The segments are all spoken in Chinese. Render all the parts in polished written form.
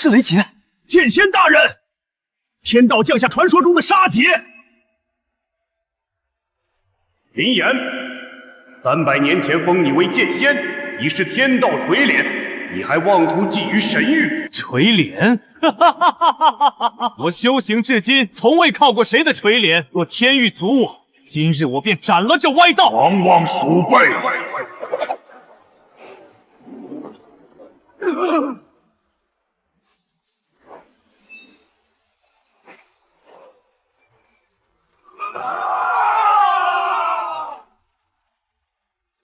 是雷劫！剑仙大人，天道降下传说中的杀劫。林岩，300年前封你为剑仙，已是天道垂怜，你还妄图觊觎神域？垂怜？我修行至今，从未靠过谁的垂怜。若天欲阻我，今日我便斩了这歪道！狂妄鼠辈！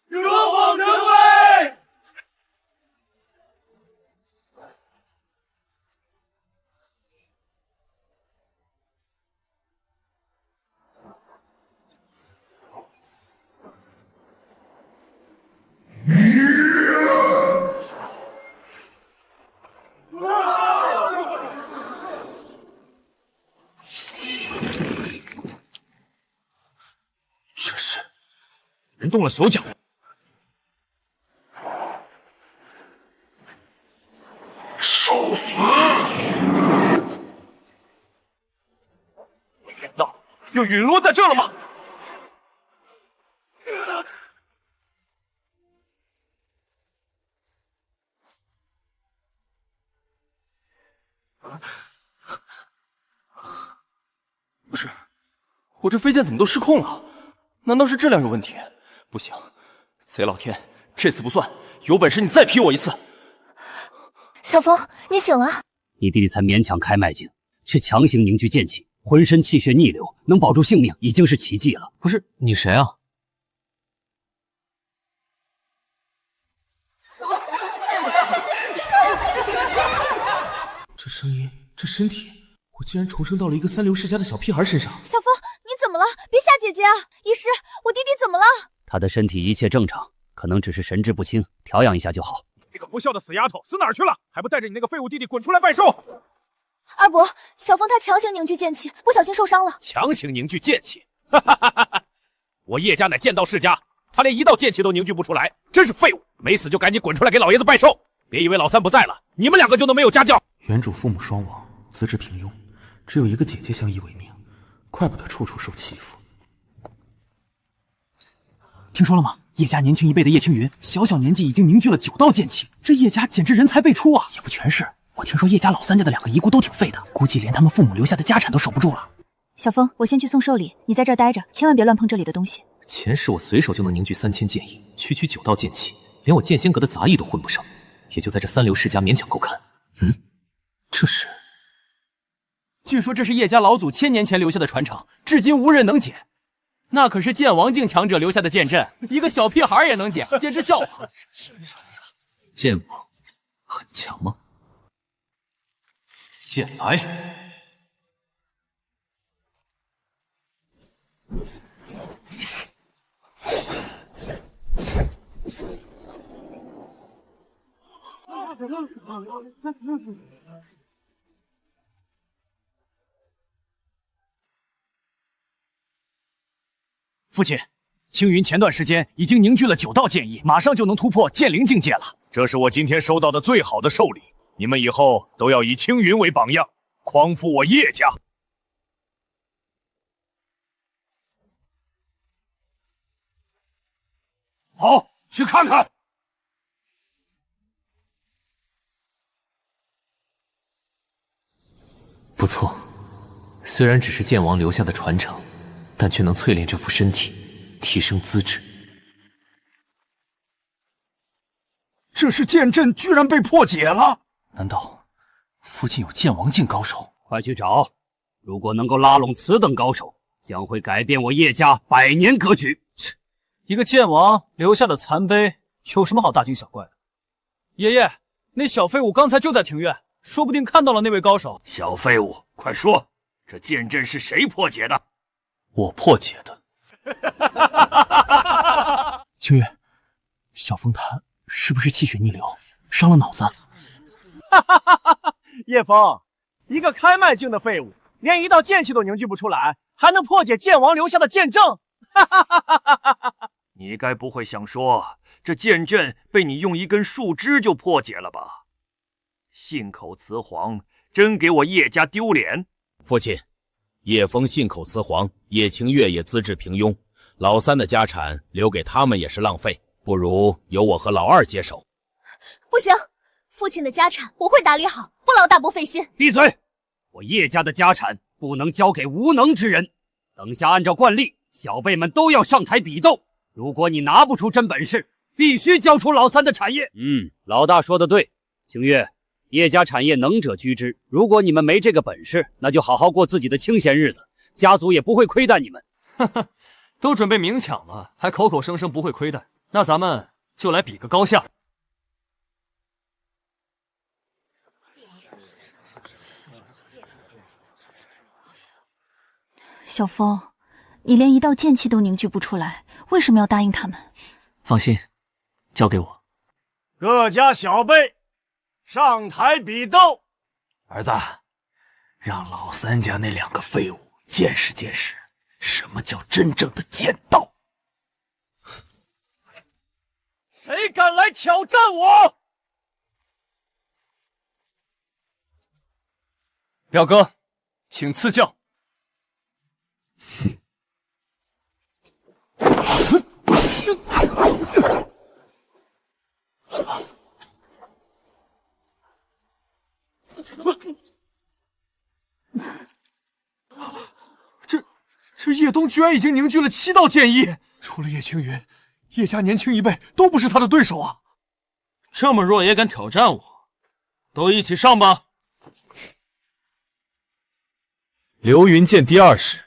惹火神威！这是人动了手脚。受死！难道又陨落在这了吗？不是，我这飞剑怎么都失控了？难道是质量有问题？不行，贼老天，这次不算，有本事你再劈我一次！小风，你醒了。你弟弟才勉强开脉境，却强行凝聚剑气，浑身气血逆流，能保住性命已经是奇迹了。不是你谁啊？这声音，这身体，我竟然重生到了一个三流世家的小屁孩身上。小风，你怎么了？别吓姐姐啊！医师，我弟弟怎么了？他的身体一切正常，可能只是神志不清，调养一下就好。这个不孝的死丫头，死哪儿去了？还不带着你那个废物弟弟滚出来拜寿！二伯，小风他强行凝聚剑气，不小心受伤了。强行凝聚剑气？哈哈哈哈！我叶家乃剑道世家，他连一道剑气都凝聚不出来，真是废物！没死就赶紧滚出来给老爷子拜寿！别以为老三不在了，你们两个就能没有家教？原主父母双亡，资质平庸，只有一个姐姐相依为命，怪不得处处受欺负。听说了吗？叶家年轻一辈的叶青云，小小年纪已经凝聚了9道剑气，这叶家简直人才辈出啊！也不全是，我听说叶家老三家的2个遗孤都挺废的，估计连他们父母留下的家产都守不住了。小风，我先去送寿礼，你在这儿待着，千万别乱碰这里的东西。前世我随手就能凝聚3000剑意，区区9道剑气，连我剑仙阁的杂役都混不上，也就在这三流世家勉强够看。这是……据说这是叶家老祖1000年前留下的传承，至今无人能解。那可是剑王境强者留下的剑阵，一个小屁孩也能解，简直笑话。剑王很强吗？剑来！父亲，青云前段时间已经凝聚了9道剑意，马上就能突破剑灵境界了。这是我今天收到的最好的寿礼，你们以后都要以青云为榜样，匡扶我叶家。好，去看看。不错，虽然只是剑王留下的传承，但却能淬炼这副身体，提升资质。这是剑阵居然被破解了！难道附近有剑王境高手？快去找！如果能够拉拢此等高手，将会改变我叶家100年格局。一个剑王留下的残碑，有什么好大惊小怪的？爷爷，那小废物刚才就在庭院，说不定看到了那位高手。小废物，快说，这剑阵是谁破解的？我破解的。青月，小风他是不是气血逆流，伤了脑子？叶枫，一个开脉境的废物，连一道剑气都凝聚不出来，还能破解剑王留下的剑证？你该不会想说，这剑阵被你用一根树枝就破解了吧？信口雌黄，真给我叶家丢脸！父亲，叶枫信口雌黄，叶清月也资质平庸，老三的家产留给他们也是浪费，不如由我和老二接手。不行，父亲的家产我会打理好，不劳大伯费心。闭嘴！我叶家的家产不能交给无能之人。等下按照惯例，小辈们都要上台比斗。如果你拿不出真本事，必须交出老三的产业。老大说的对，清月，叶家产业能者居之。如果你们没这个本事，那就好好过自己的清闲日子，家族也不会亏待你们。哈哈，都准备明抢了，还口口声声不会亏待，那咱们就来比个高下。小枫，你连一道剑气都凝聚不出来，为什么要答应他们？放心，交给我。各家小辈上台比斗。儿子，让老三家那两个废物见识见识什么叫真正的剑道。谁敢来挑战我？表哥，请赐教。这叶东居然已经凝聚了7道剑意，除了叶青云，叶家年轻一辈都不是他的对手啊！这么弱也敢挑战我，都一起上吧！流云剑第20，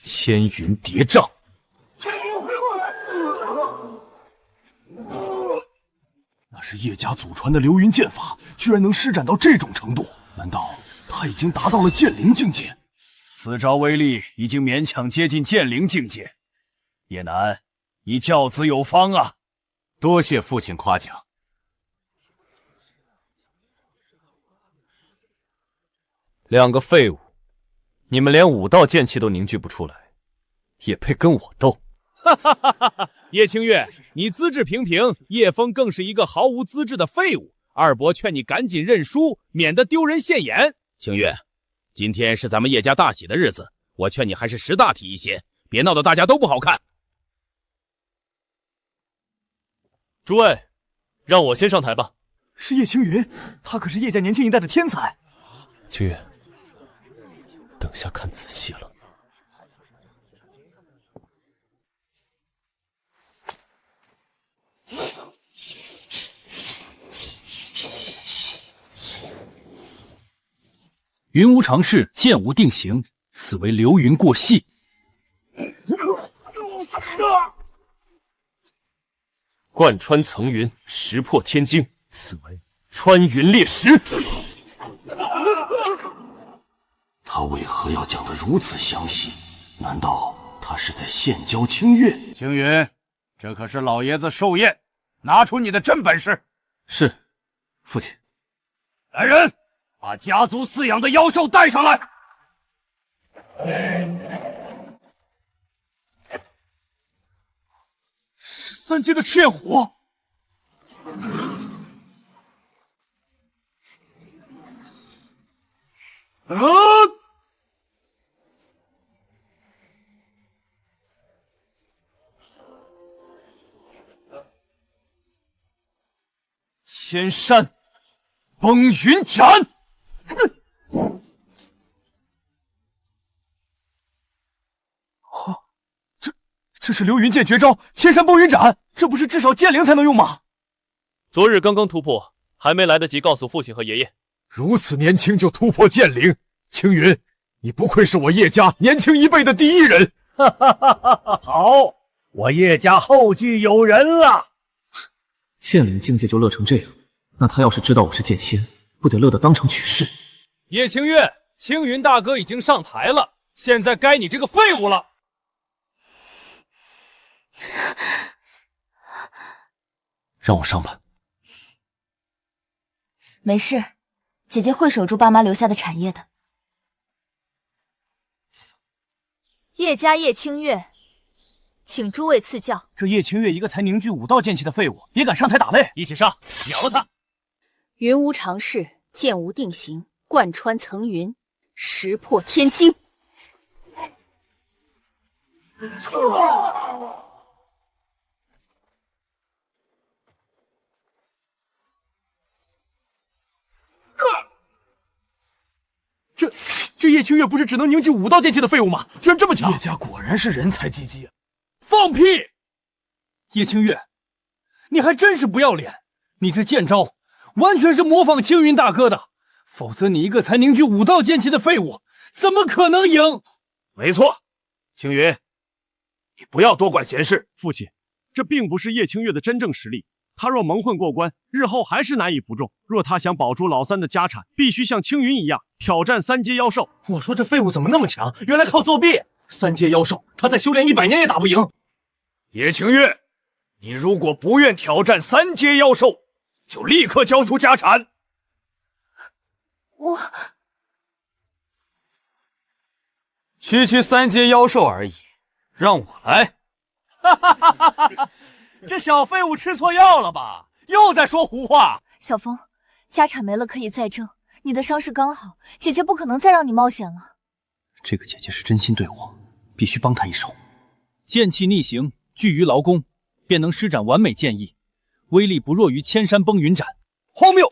千云叠嶂。那是叶家祖传的流云剑法，居然能施展到这种程度，难道他已经达到了剑灵境界？此招威力已经勉强接近剑灵境界，叶南，你教子有方啊！多谢父亲夸奖。两个废物，你们连5道剑气都凝聚不出来，也配跟我斗？哈哈哈哈哈！叶清月，你资质平平，叶枫更是一个毫无资质的废物。二伯劝你赶紧认输，免得丢人现眼。清月，今天是咱们叶家大喜的日子，我劝你还是识大体一些，别闹得大家都不好看。诸位，让我先上台吧。是叶青云，他可是叶家年轻一代的天才。清月，等下看仔细了。云无常势，剑无定形，此为流云过隙。贯穿层云，石破天惊，此为穿云裂石。他为何要讲得如此详细？难道他是在献教清月？青云，这可是老爷子寿宴，拿出你的真本事。是，父亲。来人，把家族饲养的妖兽带上来。13阶的赤焰虎。千山崩云斩！这是流云剑绝招千山崩云斩，这不是至少剑灵才能用吗？昨日刚刚突破，还没来得及告诉父亲和爷爷。如此年轻就突破剑灵，青云，你不愧是我叶家年轻一辈的第一人。哈哈哈哈！好，我叶家后继有人了。剑灵境界就乐成这样，那他要是知道我是剑仙，不得乐得当场取势？叶清月，青云大哥已经上台了，现在该你这个废物了。让我上吧。没事，姐姐会守住爸妈留下的产业的。叶家叶清月，请诸位赐教。这叶清月一个才凝聚5道剑气的废物，也敢上台打擂？一起上，秒了他！云无常势，剑无定形，贯穿层云，石破天惊。这叶清月不是只能凝聚5道剑气的废物吗？居然这么强！叶家果然是人才济济啊！放屁！叶清月，你还真是不要脸！你这剑招完全是模仿青云大哥的，否则你一个才凝聚5道剑气的废物，怎么可能赢？没错，青云，你不要多管闲事。父亲，这并不是叶清月的真正实力。他若蒙混过关，日后还是难以服众。若他想保住老三的家产，必须像青云一样挑战3阶妖兽。我说这废物怎么那么强？原来靠作弊！3阶妖兽，他再修炼100年也打不赢。叶清月，你如果不愿挑战3阶妖兽，就立刻交出家产。我区3阶妖兽而已，让我来。哈哈哈哈哈！这小废物吃错药了吧？又在说胡话。小风，家产没了可以再挣，你的伤势刚好，姐姐不可能再让你冒险了。这个姐姐是真心对我，必须帮她一手。剑气逆行，聚于劳宫，便能施展完美剑意，威力不弱于千山崩云斩。荒谬！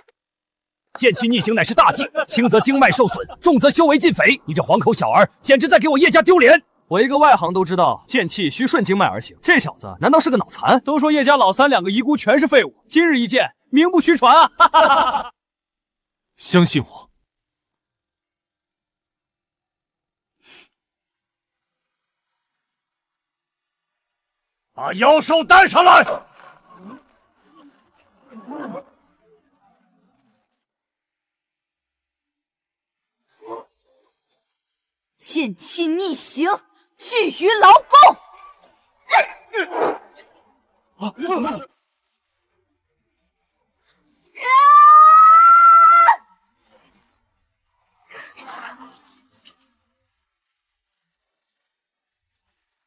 剑气逆行乃是大忌，轻则经脉受损，重则修为尽废。你这黄口小儿，简直在给我叶家丢脸！我一个外行都知道，剑气需顺经脉而行。这小子难道是个脑残？都说叶家老三2个遗孤全是废物，今日一见，名不虚传啊！哈哈哈哈！相信我。把妖兽带上来！剑气逆行，聚于劳宫。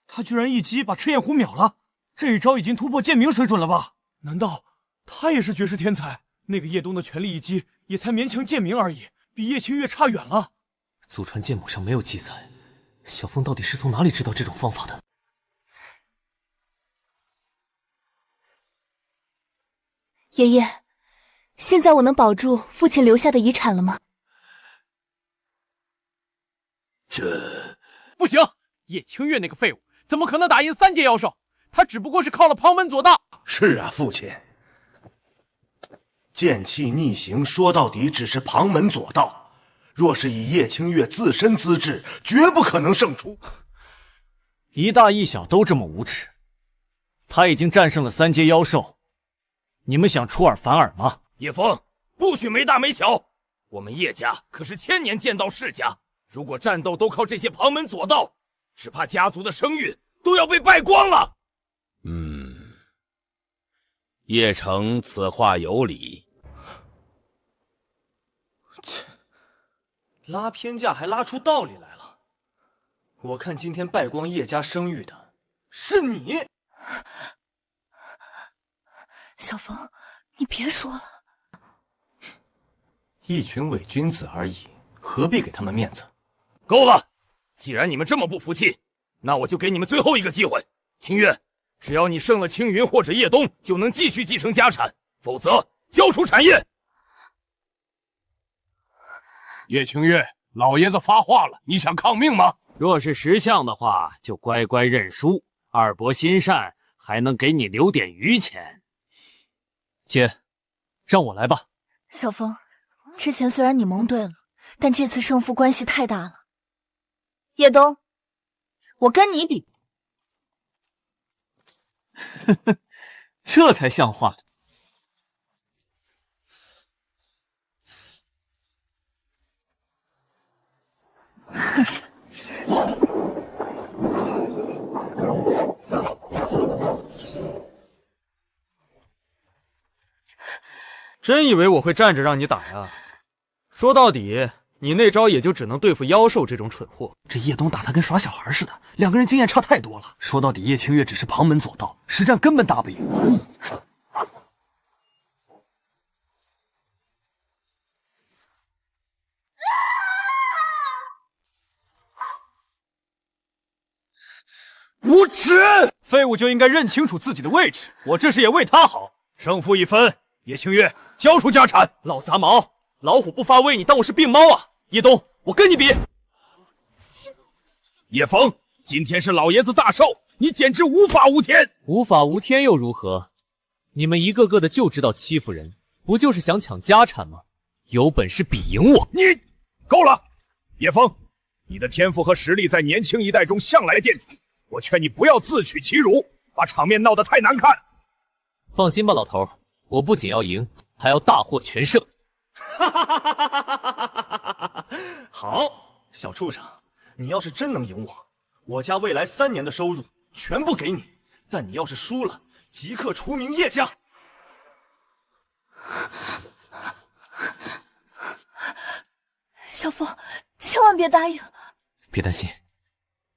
他居然一击把赤焰狐秒了，这一招已经突破剑明水准了吧？难道他也是绝世天才？那个叶东的全力一击也才勉强剑明而已，比叶清月差远了。祖传剑谱上没有记载，小凤到底是从哪里知道这种方法的？爷爷，现在我能保住父亲留下的遗产了吗？这不行，叶清月那个废物怎么可能打赢3阶妖兽？他只不过是靠了旁门左道。是啊，父亲，剑气逆行说到底只是旁门左道。若是以叶清月自身资质，绝不可能胜出。一大一小都这么无耻，他已经战胜了3阶妖兽，你们想出尔反尔吗？叶枫，不许没大没小！我们叶家可是1000年剑道世家，如果战斗都靠这些旁门左道，只怕家族的声誉都要被败光了。叶城此话有理。拉偏架还拉出道理来了，我看今天败光叶家声誉的是你。小风，你别说了。一群伪君子而已，何必给他们面子？够了！既然你们这么不服气，那我就给你们最后一个机会。清月，只要你胜了青云或者叶东，就能继续继承家产，否则交出产业。叶清月，老爷子发话了，你想抗命吗？若是识相的话，就乖乖认输。二伯心善，还能给你留点余钱。姐，让我来吧。小风，之前虽然你蒙对了，但这次胜负关系太大了。叶东，我跟你比。这才像话。真以为我会站着让你打呀？说到底，你那招也就只能对付妖兽这种蠢货。这叶东打他跟耍小孩似的，2个人经验差太多了。说到底，叶清月只是旁门左道，实战根本打不赢。无耻！废物就应该认清楚自己的位置，我这是也为他好。胜负一分，叶清月交出家产。老杂毛，老虎不发威，你当我是病猫啊？叶东，我跟你比。叶枫，今天是老爷子大寿，你简直无法无天。无法无天又如何？你们一个个的就知道欺负人，不就是想抢家产吗？有本事比赢我！你够了，叶枫，你的天赋和实力在年轻一代中向来垫底，我劝你不要自取其辱，把场面闹得太难看。放心吧，老头，我不仅要赢，还要大获全胜。好，小畜生，你要是真能赢我，我家未来3年的收入全部给你；但你要是输了，即刻除名叶家。小枫，千万别答应！别担心，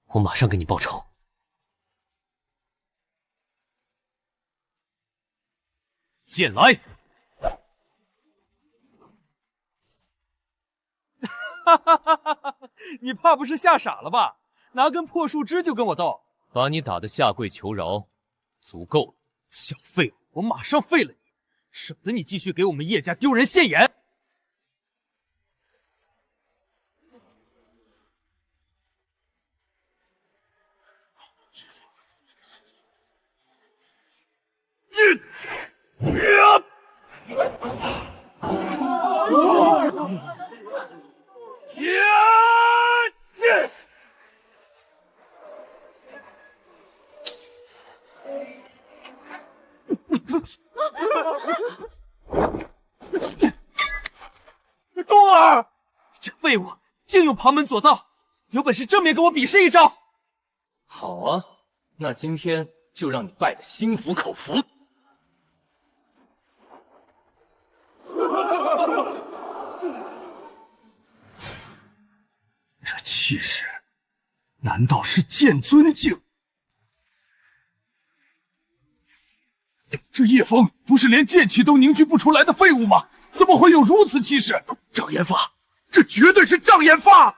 我马上给你报仇。剑来！你怕不是吓傻了吧？拿根破树枝就跟我斗？把你打得下跪求饶，足够了。小废物，我马上废了你，省得你继续给我们叶家丢人现眼。冬儿，这废物竟有旁门左道，有本事正面跟我比试一招。好啊，那今天就让你败得心服口服。这气势，难道是见尊敬？这叶枫不是连剑气都凝聚不出来的废物吗？怎么会有如此气势？障眼法，这绝对是障眼法！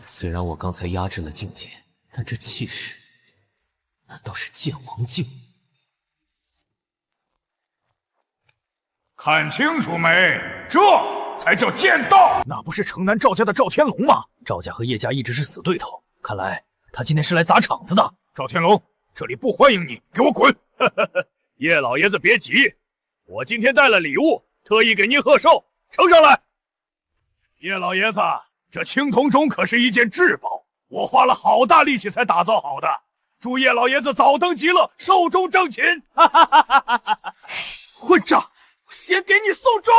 虽然我刚才压制了境界，但这气势，难道是剑王境？看清楚没？这才叫剑道！那不是城南赵家的赵天龙吗？赵家和叶家一直是死对头，看来他今天是来砸场子的。赵天龙，这里不欢迎你，给我滚！叶老爷子别急，我今天带了礼物，特意给您贺寿，呈上来。叶老爷子，这青铜钟可是一件至宝，我花了好大力气才打造好的，祝叶老爷子早登极乐，寿终正寝！混账！我先给你送终！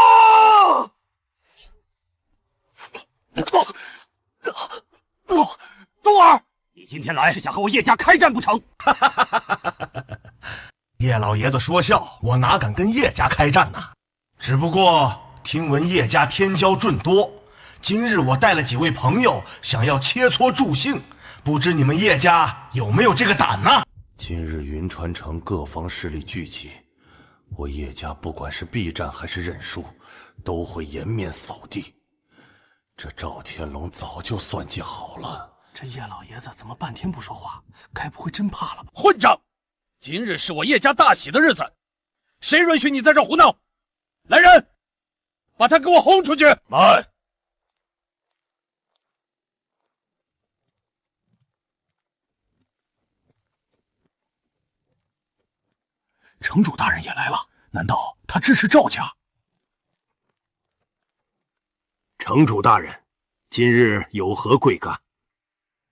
冬儿，你今天来是想和我叶家开战不成？叶老爷子说笑，我哪敢跟叶家开战呢？只不过听闻叶家天骄众多，今日我带了几位朋友，想要切磋助兴，不知你们叶家有没有这个胆呢？今日云川城各方势力聚集，我叶家不管是避战还是认输，都会颜面扫地。这赵天龙早就算计好了。这叶老爷子怎么半天不说话？该不会真怕了吧？混账！今日是我叶家大喜的日子，谁允许你在这胡闹？来人，把他给我轰出去！慢！城主大人也来了，难道他支持赵家？城主大人，今日有何贵干？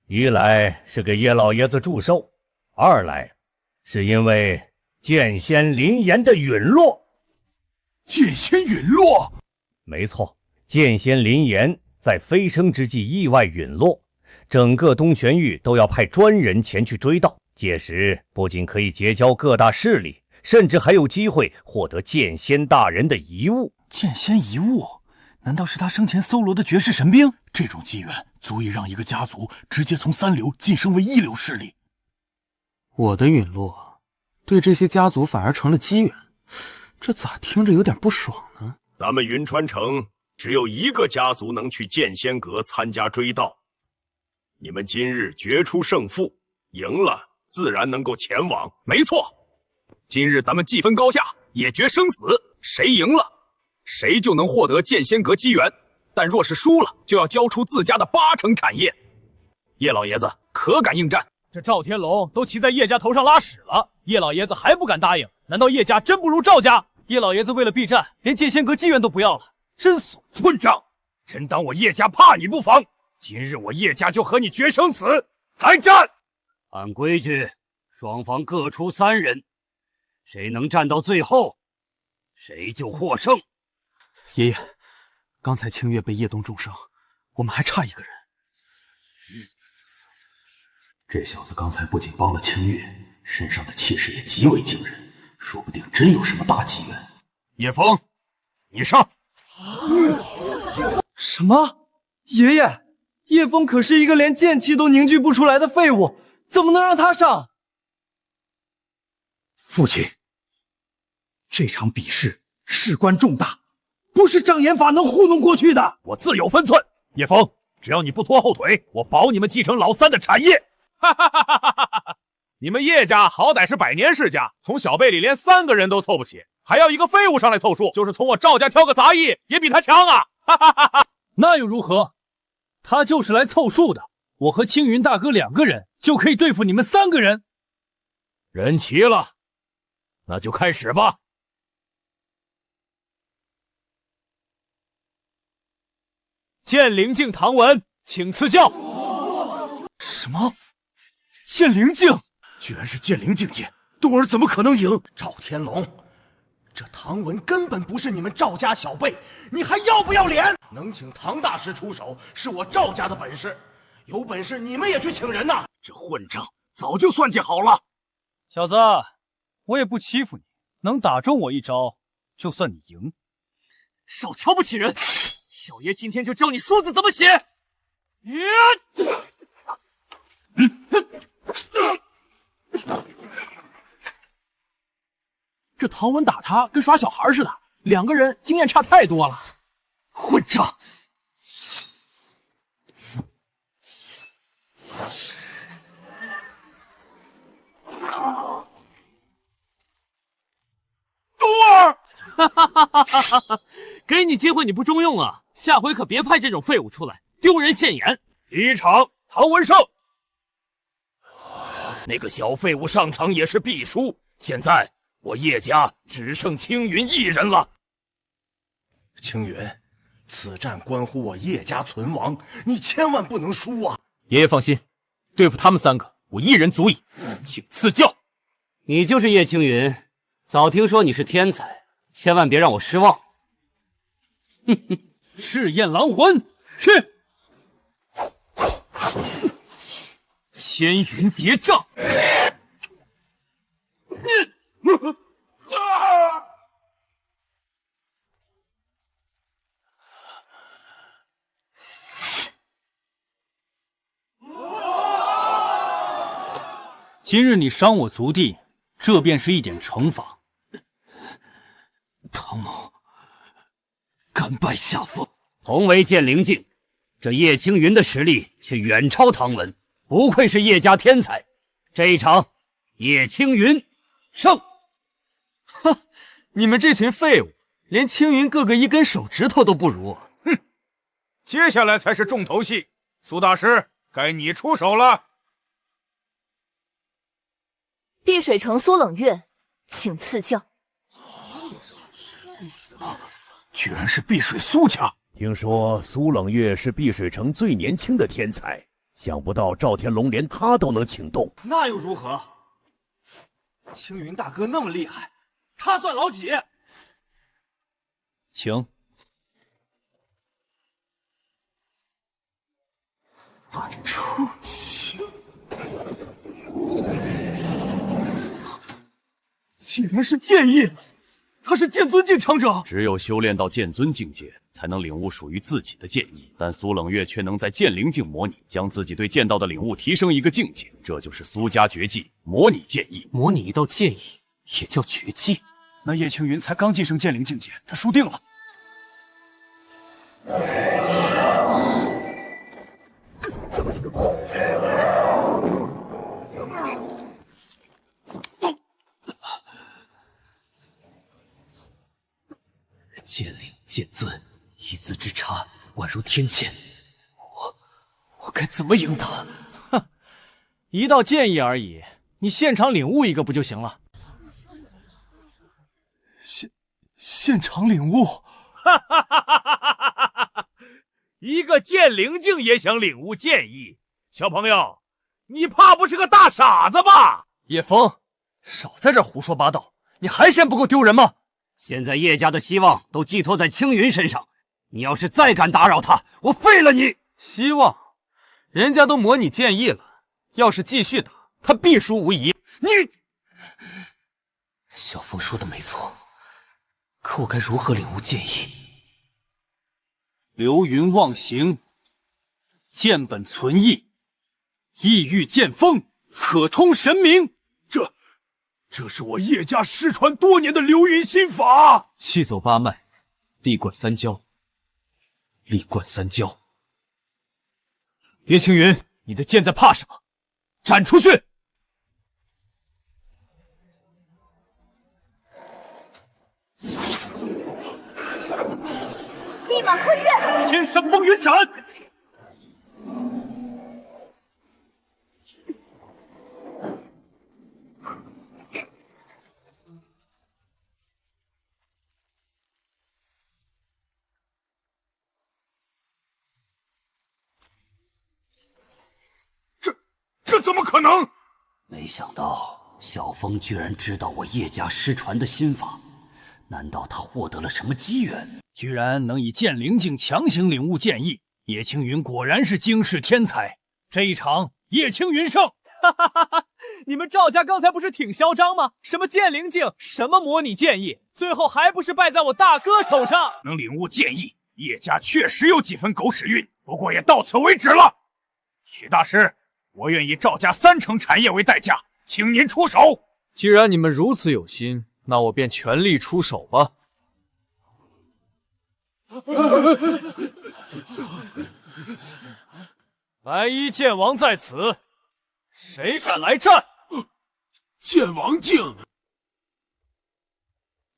一来是给叶老爷子祝寿，二来是因为剑仙林岩的陨落。剑仙陨落？没错，剑仙林岩在飞升之际意外陨落，整个东玄域都要派专人前去追悼。届时不仅可以结交各大势力，甚至还有机会获得剑仙大人的遗物。剑仙遗物？难道是他生前搜罗的绝世神兵？这种机缘足以让一个家族直接从3流晋升为1流势力。我的陨落，对这些家族反而成了机缘，这咋听着有点不爽呢？咱们云川城只有一个家族能去剑仙阁参加追悼。你们今日决出胜负，赢了自然能够前往。没错，今日咱们计分高下，也决生死，谁赢了，谁就能获得剑仙阁机缘。但若是输了，就要交出自家的80%产业。叶老爷子可敢应战？这赵天龙都骑在叶家头上拉屎了，叶老爷子还不敢答应？难道叶家真不如赵家？叶老爷子为了避战，连剑仙阁机缘都不要了，真怂！混账！真当我叶家怕你不防？今日我叶家就和你决生死！来战！按规矩，双方各出3人，谁能战到最后，谁就获胜。爷爷，刚才清月被叶东重伤，我们还差1个人。这小子刚才不仅帮了清月，身上的气势也极为惊人，说不定真有什么大机缘。叶枫，你上！什么？爷爷，叶枫可是一个连剑气都凝聚不出来的废物，怎么能让他上？父亲，这场比试事关重大，不是障眼法能糊弄过去的。我自有分寸。叶枫，只要你不拖后腿，我保你们继承老三的产业。哈哈哈哈哈！你们叶家好歹是100年世家，从小辈里连3个人都凑不起，还要一个废物上来凑数，就是从我赵家挑个杂役，也比他强啊！哈哈哈哈！那又如何？他就是来凑数的。我和青云大哥2个人就可以对付你们3个人。人齐了，那就开始吧。剑灵镜唐文，请赐教。什么？剑灵镜？居然是剑灵境界，东儿怎么可能赢？赵天龙，这唐文根本不是你们赵家小辈，你还要不要脸？能请唐大师出手，是我赵家的本事。有本事你们也去请人呐！这混账早就算计好了。小子，我也不欺负你，能打中我一招，就算你赢。少瞧不起人！小爷今天就教你书字怎么写。这唐文打他跟耍小孩似的，2个人经验差太多了。混账！东儿，哈哈哈哈哈哈！给你机会你不中用啊！下回可别派这种废物出来，丢人现眼。第一场，唐文胜。那个小废物上场也是必输，现在我叶家只剩青云1人了。青云，此战关乎我叶家存亡，你千万不能输啊！爷爷放心，对付他们3个，我1人足矣。请赐教。你就是叶青云，早听说你是天才，千万别让我失望。哼哼，试验狼魂，去！千云叠嶂。今日你伤我族弟，这便是一点惩罚。唐某甘拜下风。同为剑灵境，这叶青云的实力却远超唐文，不愧是叶家天才。这一场，叶青云胜。哼，你们这群废物，连青云哥哥1根手指头都不如。哼，接下来才是重头戏，苏大师，该你出手了。碧水城苏冷月，请赐教。居然是碧水苏家！听说苏冷月是碧水城最年轻的天才，想不到赵天龙连他都能请动。那又如何？青云大哥那么厉害，他算老几？请。出奇。竟然是剑意，他是剑尊境强者。只有修炼到剑尊境界，才能领悟属于自己的剑意。但苏冷月却能在剑灵境模拟，将自己对剑道的领悟提升一个境界。这就是苏家绝技——模拟剑意。模拟一道剑意，也叫绝技？那叶青云才刚晋升剑灵境界，他输定了。剑灵剑尊，一字之差，宛如天堑。我该怎么赢他？哼，一道建议而已，你现场领悟一个不就行了？现场领悟，哈哈哈哈哈！一个剑灵境也想领悟剑意，小朋友，你怕不是个大傻子吧？叶枫，少在这胡说八道，你还嫌不够丢人吗？现在叶家的希望都寄托在青云身上，你要是再敢打扰他，我废了你！希望？人家都模拟剑意了，要是继续打，他必输无疑。你，小枫说的没错，可我该如何领悟剑意？流云忘形，剑本存异，意欲剑锋，可通神明。这是我叶家失传多年的流云心法。气走八脉，力贯三焦，力贯三焦。叶青云，你的剑在怕什么？斩出去！立马坤剑！天生风云斩！这怎么可能？没想到小枫居然知道我叶家失传的心法，难道他获得了什么机缘？居然能以剑灵境强行领悟剑意，叶青云果然是惊世天才。这一场，叶青云胜！哈哈哈哈！你们赵家刚才不是挺嚣张吗？什么剑灵境，什么模拟剑意，最后还不是败在我大哥手上？能领悟剑意，叶家确实有几分狗屎运，不过也到此为止了。许大师，我愿以赵家30%产业为代价，请您出手。既然你们如此有心，那我便全力出手吧。白衣剑王在此，谁敢来战？剑王境！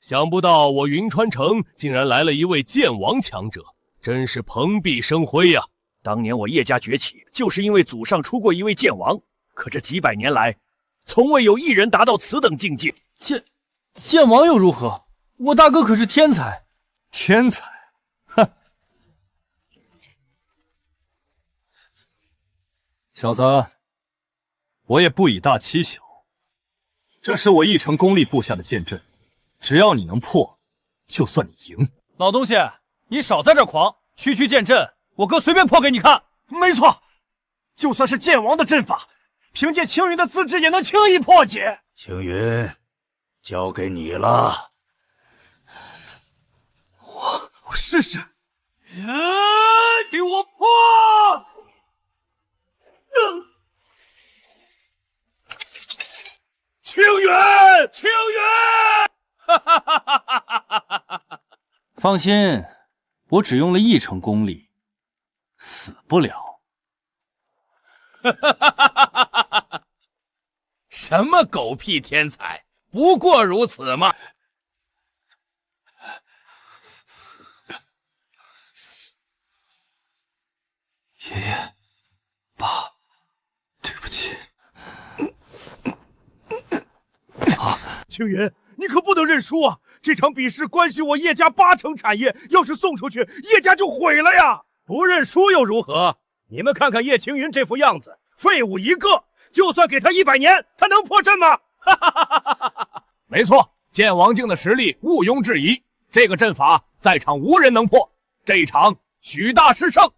想不到我云川城竟然来了一位剑王强者，真是蓬荜生辉呀！当年我叶家崛起，就是因为祖上出过一位剑王，可这几百年来，从未有一人达到此等境界。剑王又如何？我大哥可是天才。天才？哼！小子，我也不以大欺小。这是我义成功力布下的剑阵，只要你能破，就算你赢。老东西，你少在这狂！区剑阵，我哥随便破给你看。没错，就算是剑王的阵法，凭借青云的资质也能轻易破解。青云，交给你了。我试试。给我破！青云，青云！放心，我只用了1成功力，死不了。什么狗屁天才，不过如此嘛！爷爷，爸，对不起。青云，你可不能认输啊！这场比试关系我叶家80%产业，要是送出去，叶家就毁了呀！不认输又如何？你们看看叶青云这副样子，废物一个，就算给他100年，他能破阵吗？没错，剑王境的实力毋庸置疑，这个阵法在场无人能破，这一场许大师胜。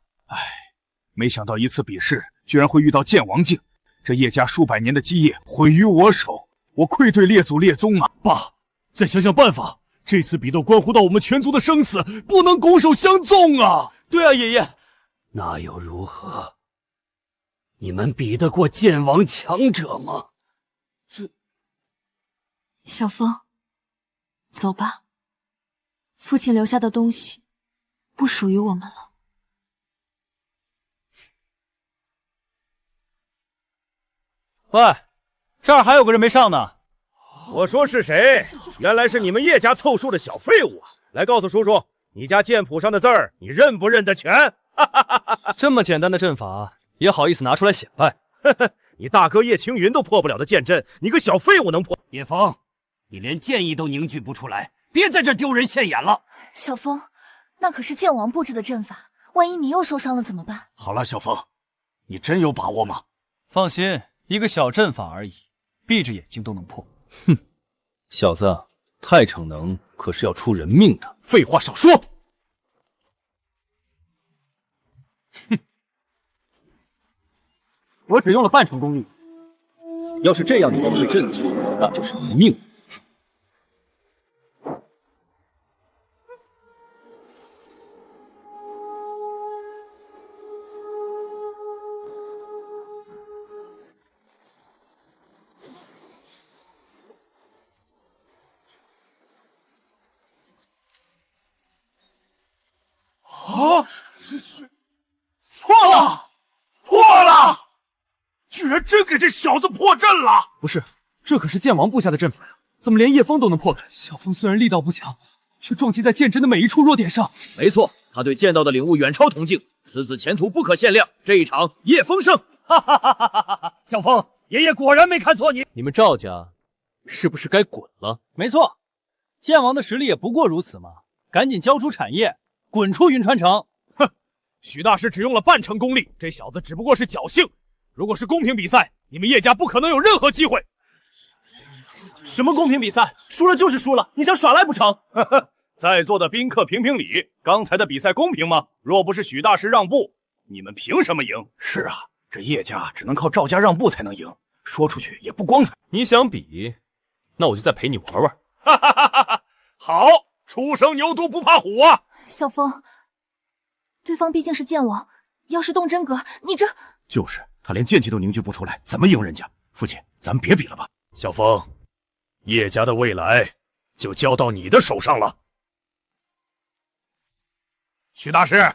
没想到一次比试居然会遇到剑王境，这叶家数百年的基业毁于我手，我愧对列祖列宗啊！爸，再想想办法，这次比斗关乎到我们全族的生死，不能拱手相纵啊！对啊，爷爷。那又如何？你们比得过剑王强者吗？小枫，走吧。父亲留下的东西，不属于我们了。喂，这儿还有个人没上呢。我说是谁？原来是你们叶家凑数的小废物啊！来告诉叔叔，你家剑谱上的字儿，你认不认得全？这么简单的阵法，也好意思拿出来显摆？你大哥叶青云都破不了的剑阵，你个小废物能破？叶枫，你连剑意都凝聚不出来，别在这丢人现眼了。小枫，那可是剑王布置的阵法，万一你又受伤了怎么办？好了，小枫，你真有把握吗？放心，一个小阵法而已，闭着眼睛都能破。哼，小子，太逞能可是要出人命的。废话少说。哼，我只用了半成功力，要是这样你都会阵法，那就是没命。啊！破了！破了！居然真给这小子破阵了！不是，这可是剑王布下的阵法呀，怎么连叶枫都能破开？小枫虽然力道不强，却撞击在剑阵的每一处弱点上。没错，他对剑道的领悟远超铜镜，此子前途不可限量。这一场，叶枫胜！哈哈哈哈哈！小枫，爷爷果然没看错你。你们赵家是不是该滚了？没错，剑王的实力也不过如此嘛！赶紧交出产业，滚出云川城！哼，许大师只用了半成功力，这小子只不过是侥幸。如果是公平比赛，你们叶家不可能有任何机会。什么公平比赛？输了就是输了，你想耍赖不成？呵呵，在座的宾客评评理，刚才的比赛公平吗？若不是许大师让步，你们凭什么赢？是啊，这叶家只能靠赵家让步才能赢，说出去也不光彩。你想比，那我就再陪你玩玩。哈哈哈哈哈！好，初生牛犊不怕虎啊！小枫，对方毕竟是剑王，要是动真格，你这……就是他连剑气都凝聚不出来，怎么赢人家？父亲，咱们别比了吧。小枫，叶家的未来就交到你的手上了。许大师，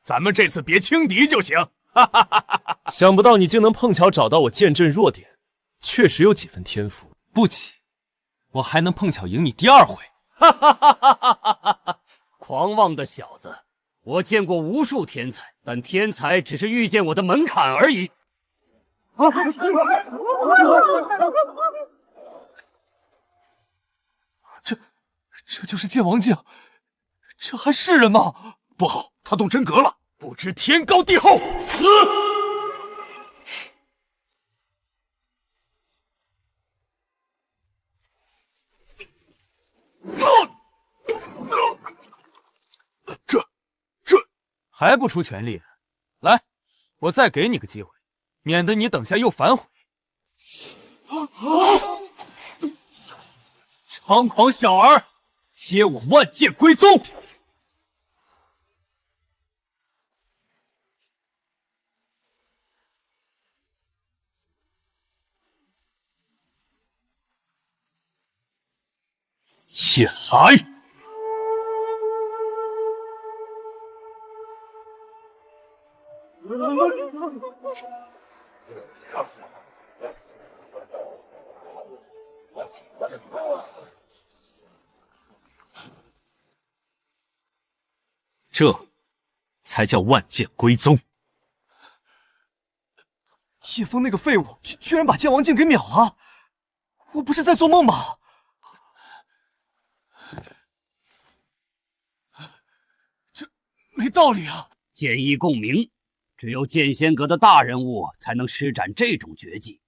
咱们这次别轻敌就行。哈哈哈哈哈！想不到你竟能碰巧找到我剑阵弱点，确实有几分天赋。不急，我还能碰巧赢你第二回。哈哈哈哈哈哈！狂妄的小子，我见过无数天才，但天才只是遇见我的门槛而已。这就是剑王境，这还是人吗？不好，他动真格了，不知天高地厚。死！这还不出全力？来，我再给你个机会，免得你等下又反悔。猖狂小儿，接我万剑归宗！起来！这才叫万剑归宗。叶枫那个废物居然把剑王境给秒了，我不是在做梦吗？这没道理啊！剑意共鸣，只有剑仙阁的大人物才能施展这种绝技，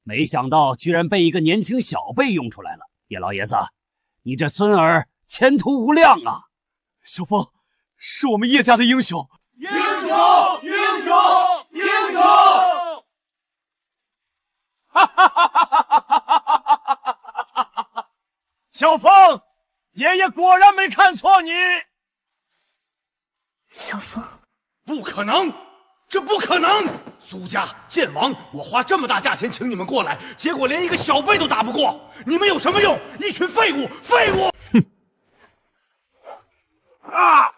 没想到居然被一个年轻小辈用出来了。叶老爷子，你这孙儿前途无量啊！小枫是我们叶家的英雄，英雄，英雄，英雄！哈哈哈哈哈哈！小枫，爷爷果然没看错你。小枫，不可能，这不可能！苏家剑王，我花这么大价钱请你们过来，结果连一个小辈都打不过，你们有什么用？一群废物，废物！哼！啊！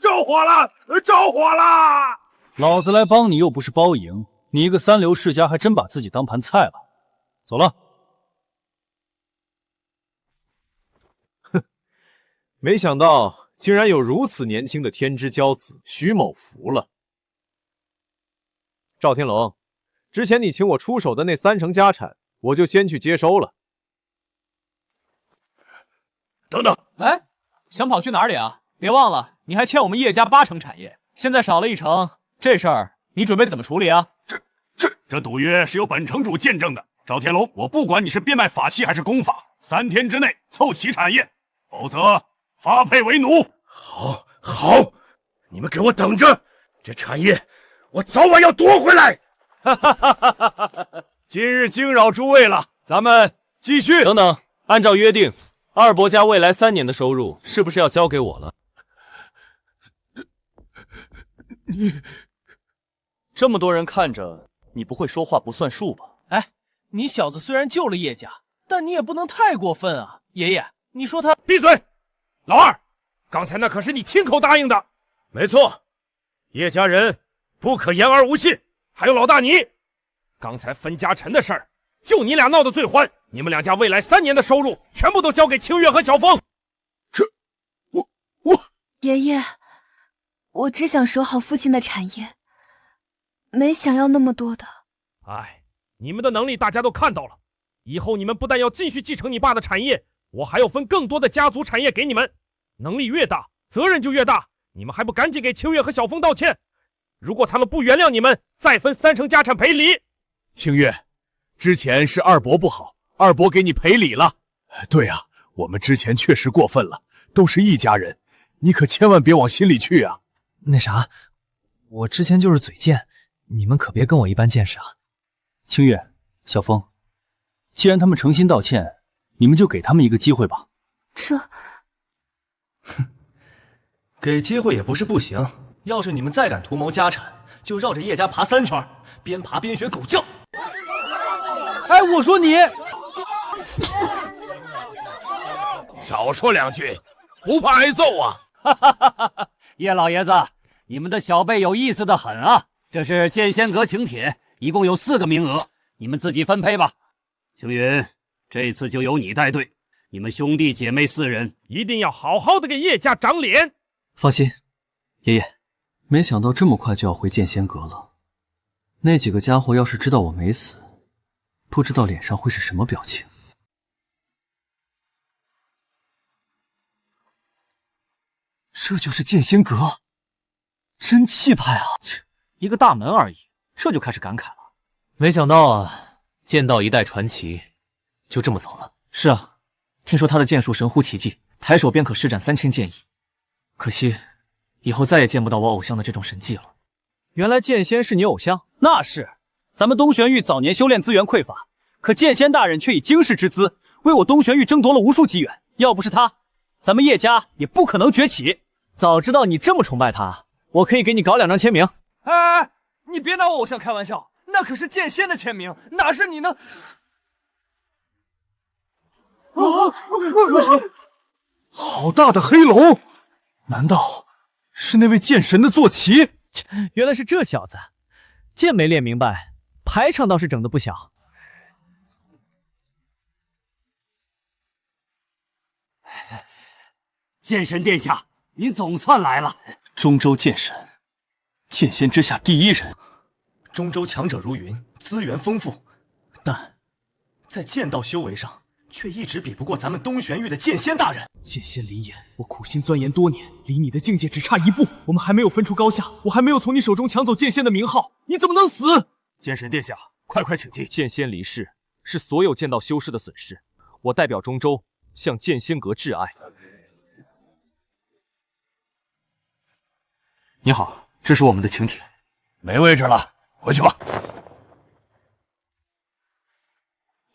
着火了！着火了！老子来帮你又不是包赢，你一个三流世家还真把自己当盘菜了。走了。哼，没想到竟然有如此年轻的天之骄子徐某服了。赵天龙，之前你请我出手的那3成家产，我就先去接收了。等等，哎，想跑去哪里啊？别忘了，你还欠我们叶家8成产业，现在少了1成，这事儿你准备怎么处理啊？这赌约是由本城主见证的。赵天龙，我不管你是变卖法器还是功法，3天之内凑齐产业，否则发配为奴。好，你们给我等着，这产业我早晚要夺回来。今日惊扰诸位了，咱们继续。等等，按照约定，二伯家未来3年的收入是不是要交给我了？你这么多人看着，你不会说话不算数吧？哎，你小子虽然救了叶家，但你也不能太过分啊！爷爷，你说他……闭嘴！老二，刚才那可是你亲口答应的。没错，叶家人不可言而无信。还有老大你，刚才分家产的事儿，就你俩闹得最欢。你们2家未来3年的收入全部都交给清月和小峰。爷爷，我只想守好父亲的产业，没想要那么多的。哎，你们的能力大家都看到了，以后你们不但要继续继承你爸的产业，我还要分更多的家族产业给你们。能力越大，责任就越大。你们还不赶紧给清月和小峰道歉？如果他们不原谅你们，再分3成家产赔礼。清月，之前是二伯不好，二伯给你赔礼了。对啊，我们之前确实过分了，都是一家人，你可千万别往心里去啊。那啥，我之前就是嘴贱，你们可别跟我一般见识啊。清月、小峰，既然他们诚心道歉，你们就给他们一个机会吧。给机会也不是不行。要是你们再敢图谋家产，就绕着叶家爬3圈，边爬边学狗叫。哎，我说你少说2句，不怕挨揍啊！叶老爷子，你们的小辈有意思的很啊！这是剑仙阁请帖，一共有4个名额，你们自己分配吧。青云，这次就由你带队，你们兄弟姐妹4人一定要好好的给叶家长脸。放心，爷爷，没想到这么快就要回剑仙阁了。那几个家伙要是知道我没死，不知道脸上会是什么表情。这就是剑仙阁，真气派啊！一个大门而已，这就开始感慨了。没想到啊，剑道一代传奇就这么走了。是啊，听说他的剑术神乎其技，抬手便可施展3000剑意。可惜，以后再也见不到我偶像的这种神技了。原来剑仙是你偶像？那是，咱们东玄域早年修炼资源匮乏，可剑仙大人却以经世之资为我东玄域争夺了无数机缘。要不是他，咱们叶家也不可能崛起。早知道你这么崇拜他，我可以给你搞2张签名。哎，你别拿我偶像开玩笑，那可是剑仙的签名，哪是你能……好大的黑龙！难道是那位剑神的坐骑？原来是这小子，剑没练明白，排场倒是整得不小。剑神殿下，您总算来了。中州剑神，剑仙之下第1人。中州强者如云，资源丰富，但在剑道修为上却一直比不过咱们东玄域的剑仙大人。剑仙林岩，我苦心钻研多年，离你的境界只差1步。我们还没有分出高下，我还没有从你手中抢走剑仙的名号，你怎么能死？剑神殿下，快请进。剑仙离世是所有剑道修士的损失，我代表中州向剑仙阁致哀。你好，这是我们的请帖。没位置了，回去吧。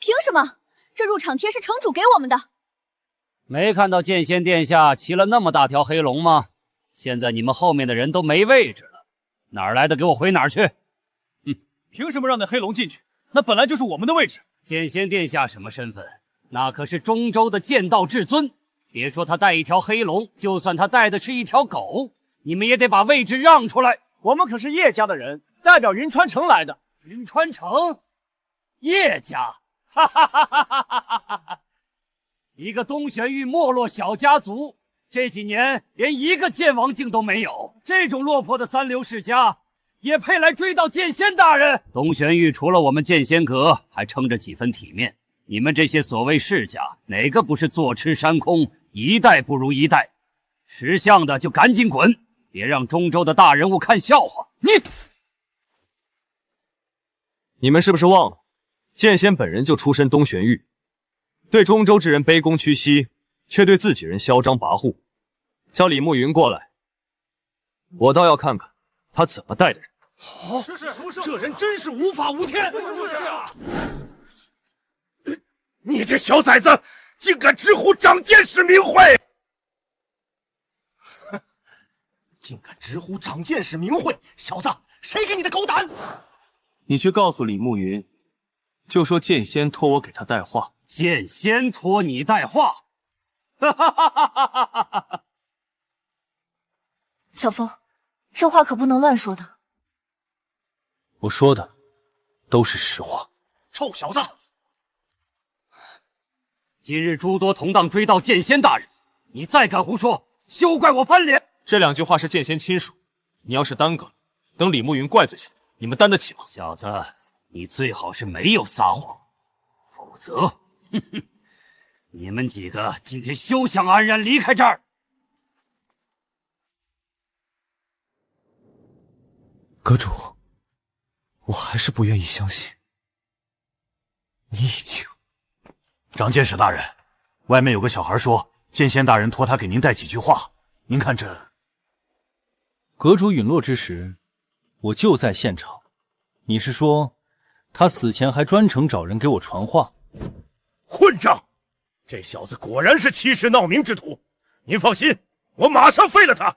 凭什么？这入场帖是城主给我们的。没看到剑仙殿下骑了那么大条黑龙吗？现在你们后面的人都没位置了，哪儿来的给我回哪儿去！凭什么让那黑龙进去？那本来就是我们的位置。剑仙殿下什么身份？那可是中州的剑道至尊，别说他带一条黑龙，就算他带的是一条狗，你们也得把位置让出来。我们可是叶家的人，代表云川城来的。云川城，叶家，哈哈哈哈哈哈！一个东玄域没落小家族，这几年连一个剑王境都没有，这种落魄的三流世家，也配来追悼剑仙大人？东玄域除了我们剑仙阁，还撑着几分体面。你们这些所谓世家，哪个不是坐吃山空，一代不如一代？识相的就赶紧滚，别让中州的大人物看笑话。你们是不是忘了，剑仙本人就出身东玄域，对中州之人卑躬屈膝，却对自己人嚣张跋扈。叫李慕云过来，我倒要看看他怎么带的人。好，这人真是无法无天。你这小崽子，竟敢直呼长剑使名讳！竟敢直呼长剑使名讳，小子，谁给你的狗胆？你去告诉李慕云，就说剑仙托我给他带话。剑仙托你带话？哈哈哈哈哈哈哈！小风，这话可不能乱说的。我说的都是实话。臭小子！今日诸多同党追悼剑仙大人，你再敢胡说，休怪我翻脸！这2句话是剑仙亲属，你要是耽搁了，等李慕云怪罪下来，你们担得起吗？小子，你最好是没有撒谎，否则，哼哼，你们几个今天休想安然离开这儿！阁主，我还是不愿意相信，你已经……长剑使大人，外面有个小孩说，剑仙大人托他给您带几句话，您看这……阁主陨落之时，我就在现场。你是说，他死前还专程找人给我传话？混账！这小子果然是欺世闹名之徒。您放心，我马上废了他。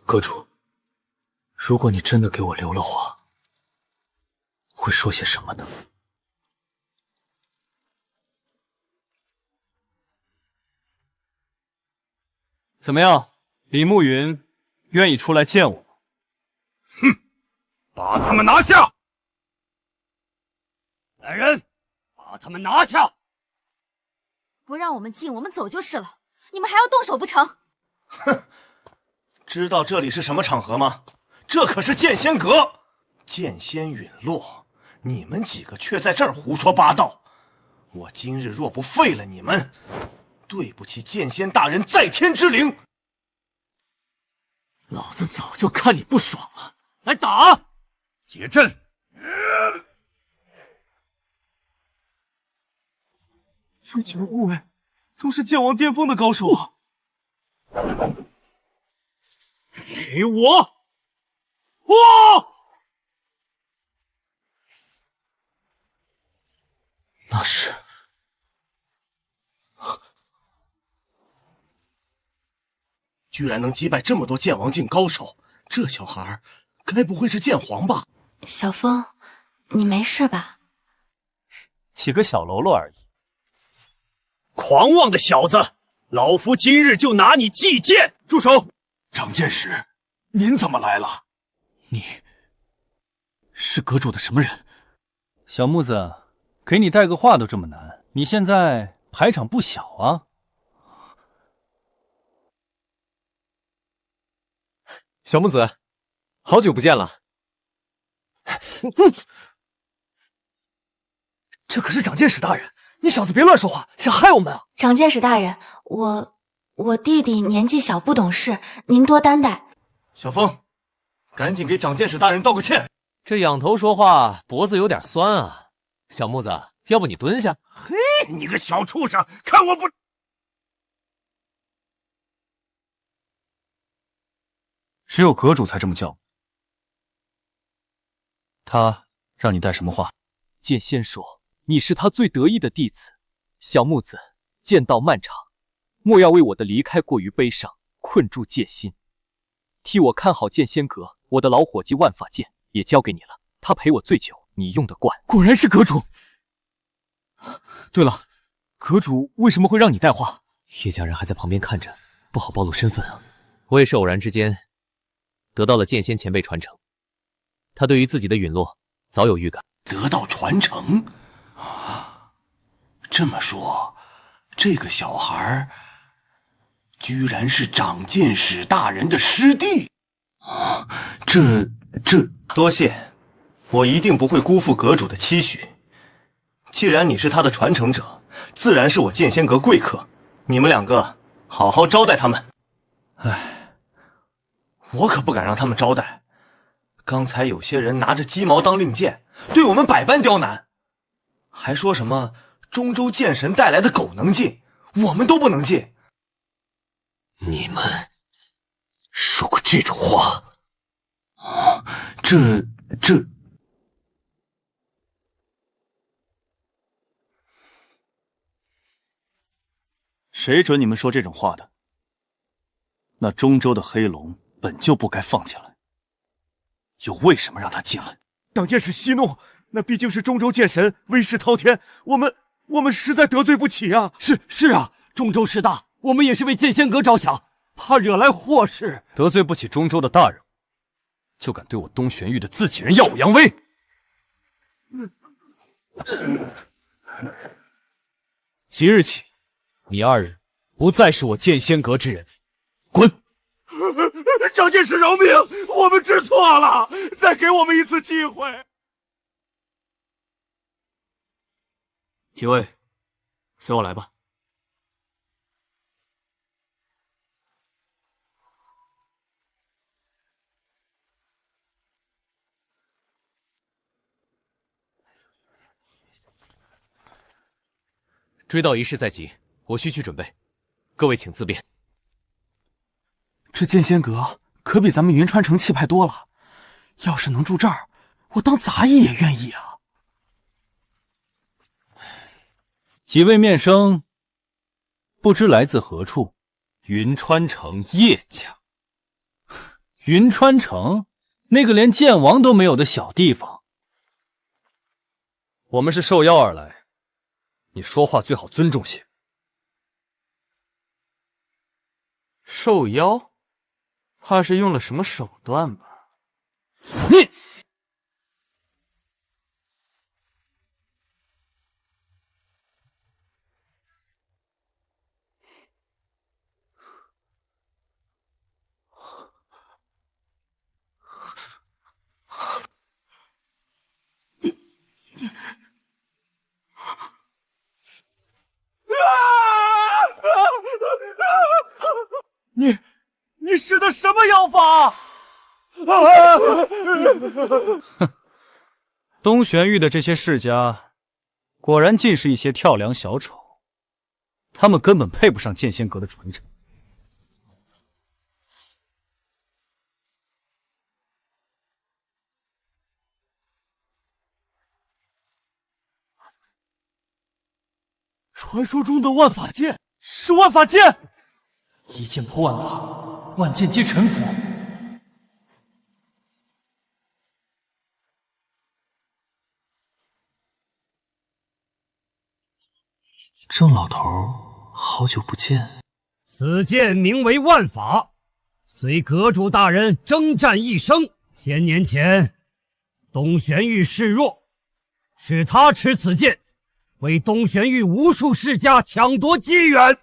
阁主，如果你真的给我留了话，会说些什么呢？怎么样，李慕云愿意出来见我吗？哼，把他们拿下！来人，把他们拿下！不让我们进，我们走就是了。你们还要动手不成？哼！知道这里是什么场合吗？这可是剑仙阁，剑仙陨落，你们几个却在这儿胡说八道。我今日若不废了你们，对不起剑仙大人在天之灵。老子早就看你不爽了，来打！解阵！这几个护卫都是剑王巅峰的高手啊！给我！哇！那是……居然能击败这么多剑王境高手，这小孩该不会是剑皇吧？小风，你没事吧？起个小喽啰而已。狂妄的小子，老夫今日就拿你祭剑！住手！长剑使，您怎么来了？你是阁主的什么人？小木子，给你带个话都这么难，你现在排场不小啊。小木子，好久不见了。这可是长剑使大人，你小子别乱说话，想害我们啊！长剑使大人，我弟弟年纪小不懂事，您多担待。小风，赶紧给长剑使大人道个歉。这仰头说话，脖子有点酸啊。小木子，要不你蹲下？嘿，你个小畜生，看我不……只有阁主才这么叫。他让你带什么话？剑仙说你是他最得意的弟子。小木子，剑道漫长，莫要为我的离开过于悲伤，困住剑心。替我看好剑仙阁，我的老伙计万法剑也交给你了，他陪我醉酒，你用得惯。果然是阁主。对了，阁主为什么会让你带话？叶家人还在旁边看着，不好暴露身份啊。我也是偶然之间得到了剑仙前辈传承，他对于自己的陨落早有预感。得到传承啊？这么说，这个小孩居然是长剑使大人的师弟啊！这多谢，我一定不会辜负阁主的期许。既然你是他的传承者，自然是我剑仙阁贵客。你们两个好好招待他们。唉，我可不敢让他们招待。刚才有些人拿着鸡毛当令箭，对我们百般刁难，还说什么中州剑神带来的狗能进，我们都不能进。你们说过这种话？这谁准你们说这种话的？那中州的黑龙本就不该放进来，又为什么让他进来？当剑使息怒，那毕竟是中州剑神，威势滔天，我们实在得罪不起啊！是啊，中州势大，我们也是为剑仙阁着想，怕惹来祸事。得罪不起中州的大人，就敢对我东玄域的自己人耀武扬威？即日起，你二人不再是我剑仙阁之人，滚！张剑使饶命，我们知错了，再给我们一次机会。几位，随我来吧。追悼仪式在即，我需去准备，各位请自便。这剑仙阁可比咱们云川城气派多了，要是能住这儿，我当杂役也愿意啊。几位面生，不知来自何处？云川城叶家。云川城那个连剑王都没有的小地方。我们是受邀而来，你说话最好尊重些。受邀？怕是用了什么手段吧？你！你使的什么妖法？哼，东玄域的这些世家，果然尽是一些跳梁小丑，他们根本配不上剑仙阁的传承。传说中的万法剑是万法剑，一剑破万法，万剑皆臣服。郑老头，好久不见。此剑名为万法，随阁主大人征战一生。千年前，东玄域示弱，是他持此剑，为东玄域无数世家抢夺机缘。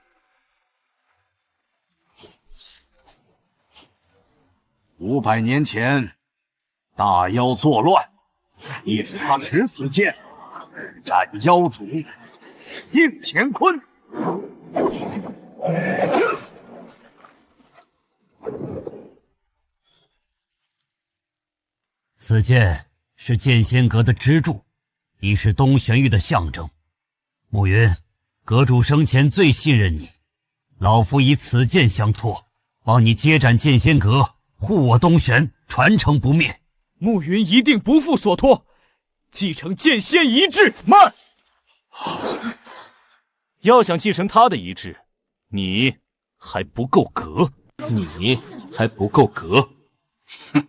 500年前，大妖作乱，也是他持此剑斩妖主，应乾坤。此剑是剑仙阁的支柱，亦是东玄域的象征。暮云，阁主生前最信任你，老夫以此剑相托，帮你接斩剑仙阁，护我东玄，传承不灭。暮云一定不负所托，继承剑仙遗志。慢！要想继承他的遗志，你还不够格，你还不够格。哼，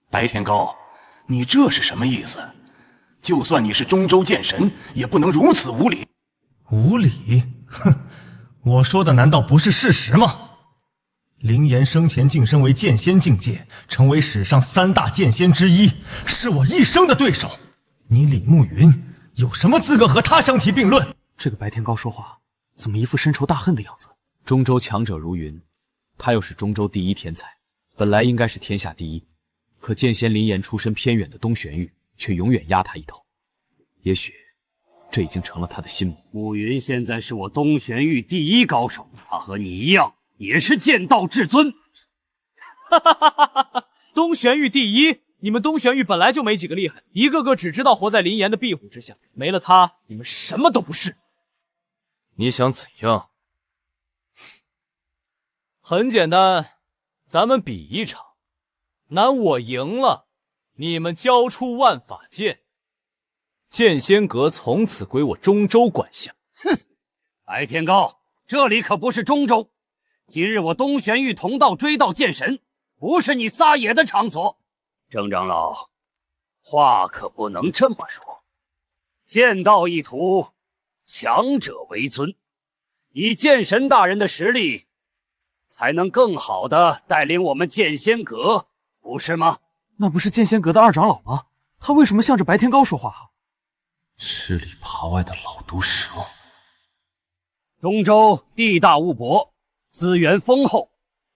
白天高，你这是什么意思？就算你是中州剑神，也不能如此无礼。无礼？哼，我说的难道不是事实吗？林岩生前晋升为剑仙境界，成为史上3大剑仙之一，是我一生的对手。你李慕云有什么资格和他相提并论？这个白天高说话怎么一副深仇大恨的样子？中州强者如云，他又是中州第一天才，本来应该是天下第一。可剑仙林岩出身偏远的东玄玉，却永远压他一头。也许，这已经成了他的心魔。慕云现在是我东玄域第一高手，他和你一样，也是剑道至尊。哈哈哈哈哈！东玄域第一，你们东玄域本来就没几个厉害，一个个只知道活在林岩的庇护之下，没了他，你们什么都不是。你想怎样？很简单，咱们比一场。男我赢了，你们交出万法剑，剑仙阁从此归我中州管辖。哼，白天高，这里可不是中州，今日我东玄域同道追悼剑神，不是你撒野的场所。郑长老，话可不能这么说。剑道一途，强者为尊，以剑神大人的实力，才能更好的带领我们剑仙阁。不是吗？那不是剑仙阁的2长老吗？他为什么向着白天高说话？吃里扒外的老毒蛇。中州地大物博，资源丰厚，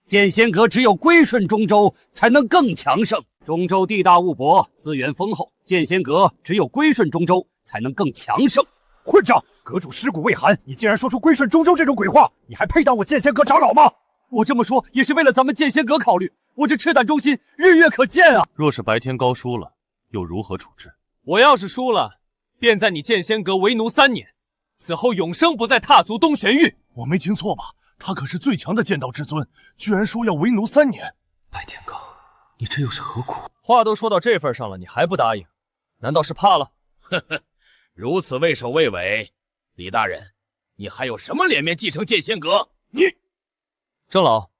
剑仙阁只有归顺中州，才能更强盛。中州地大物博，资源丰厚，剑仙阁只有归顺中州，才能更强盛。混账！阁主尸骨未寒，你竟然说出归顺中州这种鬼话，你还配当我剑仙阁长老吗？我这么说也是为了咱们剑仙阁考虑。我这赤胆忠心，日月可见啊！若是白天高输了，又如何处置？我要是输了，便在你剑仙阁为奴3年，此后永生不再踏足东玄域。我没听错吧？他可是最强的剑道至尊，居然说要为奴3年。白天高，你这又是何苦？话都说到这份上了，你还不答应？难道是怕了？呵呵，如此畏首畏尾，李大人，你还有什么脸面继承剑仙阁？你，郑老。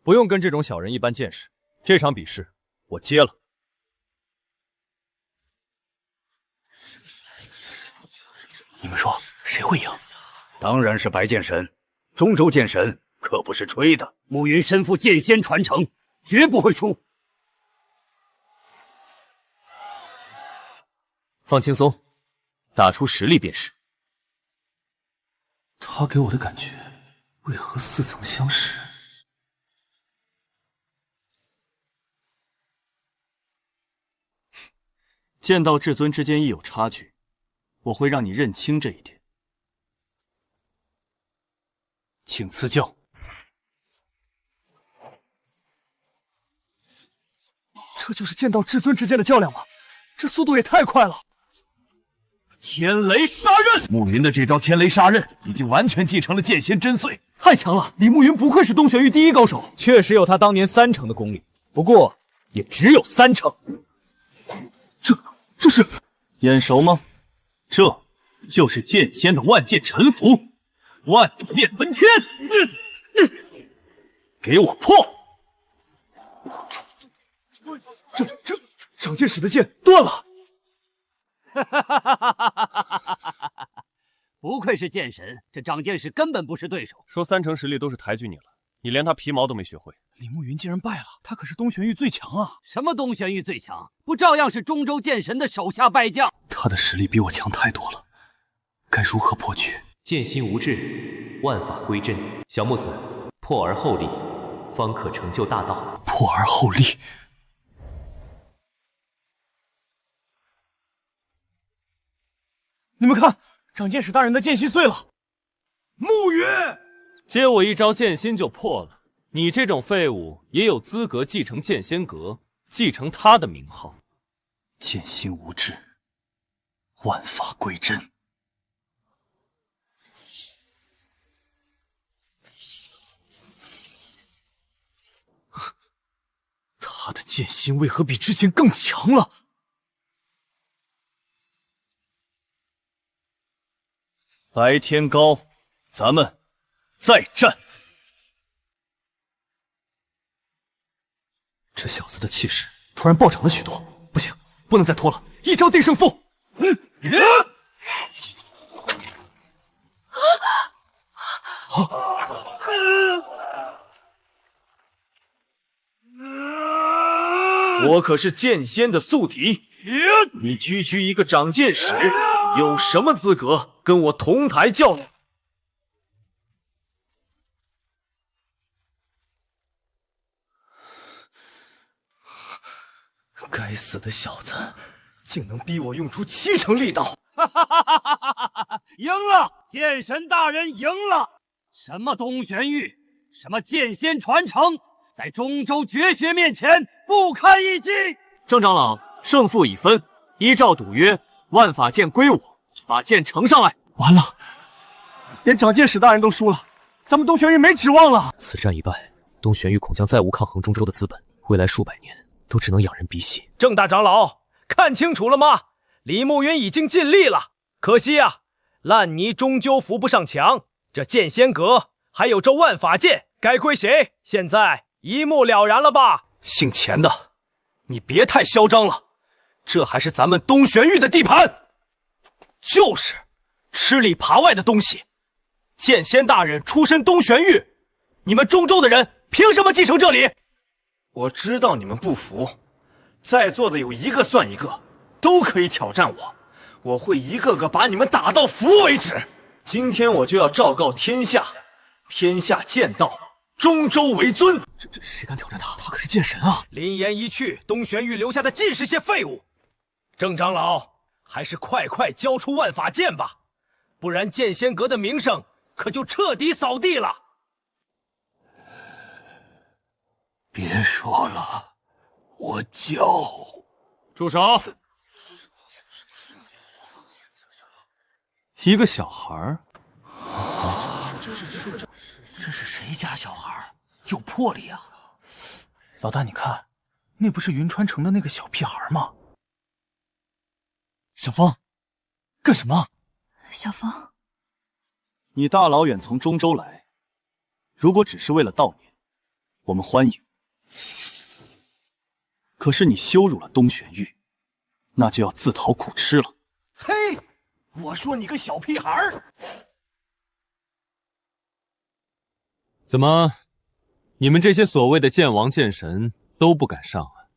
不用跟这种小人一般见识，这场比试我接了。你们说谁会赢？当然是白剑神，中州剑神可不是吹的。慕云身负剑仙传承，绝不会输。放轻松，打出实力便是。他给我的感觉为何似曾相识？剑道至尊之间亦有差距，我会让你认清这一点。请赐教。这就是剑道至尊之间的较量吗？这速度也太快了！天雷杀刃，慕云的这招天雷杀刃已经完全继承了剑仙真髓，太强了！李慕云不愧是东玄域第一高手，确实有他当年3成的功力，不过也只有3成。这是眼熟吗？这就是剑仙的万剑沉符，万剑分天！给我破！这长剑使的剑断了！不愧是剑神，这长剑使根本不是对手。说3成实力都是抬举你了，你连他皮毛都没学会。李慕云竟然败了，他可是东玄域最强啊！什么东玄域最强？不照样是中州剑神的手下败将？他的实力比我强太多了，该如何破局？剑心无志，万法归真。小木子，破而后立，方可成就大道。破而后立。你们看，长剑使大人的剑心碎了。慕云，接我一招剑心就破了。你这种废物也有资格继承剑仙阁，继承他的名号。剑心无志，万法归真。他的剑心为何比之前更强了？白天高，咱们再战！这小子的气势突然暴涨了许多，不行，不能再拖了，一招定胜负。我可是剑仙的宿敌，你区区一个长剑使，有什么资格跟我同台较量？该死的小子，竟能逼我用出7成力道！赢了！剑神大人赢了！什么东玄玉，什么剑仙传承，在中州绝学面前不堪一击！郑长老，胜负已分，依照赌约，万法剑归我，把剑呈上来。完了，连长剑使大人都输了，咱们东玄玉没指望了。此战一败，东玄玉恐将再无抗衡中州的资本，未来数百年都只能仰人鼻息。郑大长老，看清楚了吗？李慕云已经尽力了，可惜啊，烂泥终究扶不上墙。这剑仙阁还有这万法剑，该归谁？现在一目了然了吧？姓钱的，你别太嚣张了，这还是咱们东玄玉的地盘。就是吃里扒外的东西。剑仙大人出身东玄玉，你们中州的人凭什么继承这里？我知道你们不服，在座的有一个算一个，都可以挑战我，我会一个个把你们打到服为止。今天我就要昭告天下，天下剑道，中州为尊。这谁敢挑战他？他可是剑神啊！林岩一去，东玄玉留下的尽是些废物。郑长老，还是快交出万法剑吧，不然剑仙阁的名声可就彻底扫地了。别说了，我叫。住手！一个小孩儿，这是谁家小孩？有魄力啊！老大，你看，那不是云川城的那个小屁孩吗？小风，干什么？小风，你大老远从中州来，如果只是为了悼念，我们欢迎。可是你羞辱了东玄玉，那就要自讨苦吃了。嘿，我说你个小屁孩儿！怎么，你们这些所谓的剑王剑神都不敢上啊？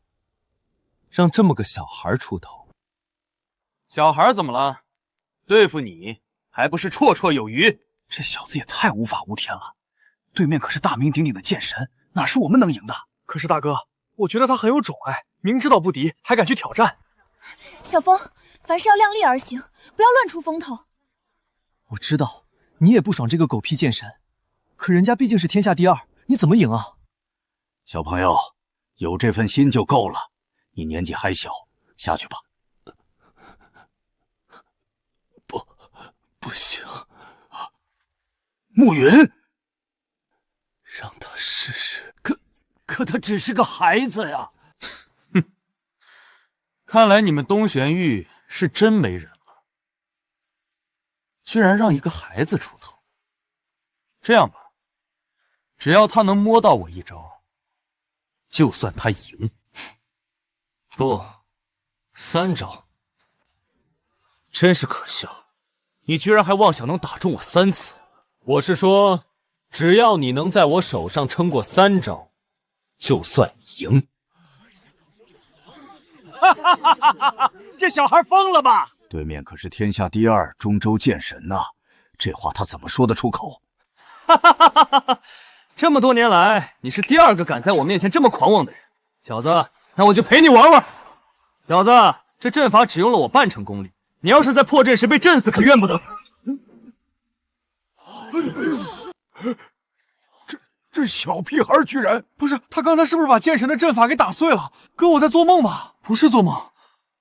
让这么个小孩出头？小孩怎么了？对付你还不是绰绰有余？这小子也太无法无天了，对面可是大名鼎鼎的剑神，哪是我们能赢的？可是大哥，我觉得他很有种哎，明知道不敌还敢去挑战。小风，凡事要量力而行，不要乱出风头。我知道你也不爽这个狗屁剑神，可人家毕竟是天下第二，你怎么赢啊？小朋友，有这份心就够了。你年纪还小，下去吧。不行，暮云，让他试试。可他只是个孩子呀！哼，看来你们东玄玉是真没人了，居然让一个孩子出头。这样吧，只要他能摸到我一招，就算他赢。不，3招。真是可笑，你居然还妄想能打中我3次。我是说，只要你能在我手上撑过3招，就算赢。这小孩疯了吧？对面可是天下第2中州剑神呐，这话他怎么说得出口？这么多年来，你是第2个敢在我面前这么狂妄的人。小子，那我就陪你玩玩。小子，这阵法只用了我半成功力，你要是在破阵时被震死，可怨不得。这小屁孩居然不是他刚才是不是把剑神的阵法给打碎了？哥，我在做梦吧？不是做梦。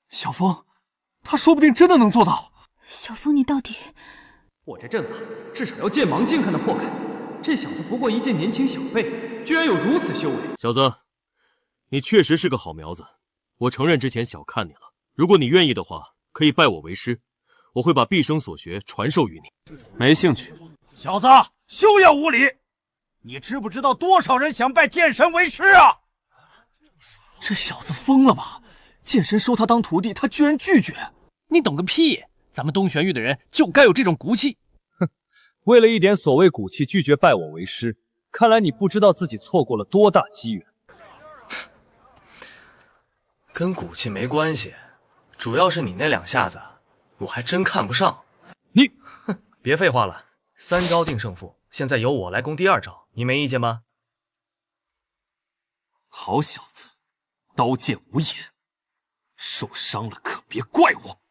小风，他说不定真的能做到。小风，你到底……我这阵法至少要剑芒境才能破开。这小子不过一介年轻小辈，居然有如此修为。小子，你确实是个好苗子，我承认之前小看你了。如果你愿意的话，可以拜我为师，我会把毕生所学传授于你。没兴趣。小子，休要无礼！你知不知道多少人想拜剑神为师啊？这小子疯了吧？剑神收他当徒弟，他居然拒绝。你懂个屁！咱们东玄域的人就该有这种骨气。哼，为了一点所谓骨气拒绝拜我为师，看来你不知道自己错过了多大机缘。跟骨气没关系，主要是你那两下子，我还真看不上。你，哼，别废话了，3招定胜负，现在由我来攻第2招，你没意见吧？好小子，刀剑无眼，受伤了可别怪我。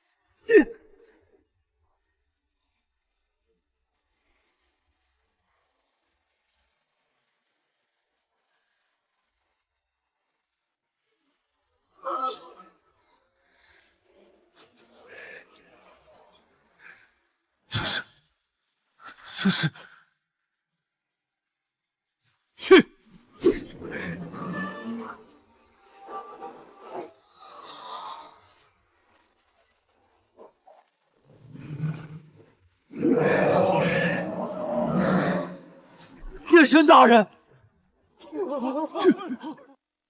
这是去。剑神大人，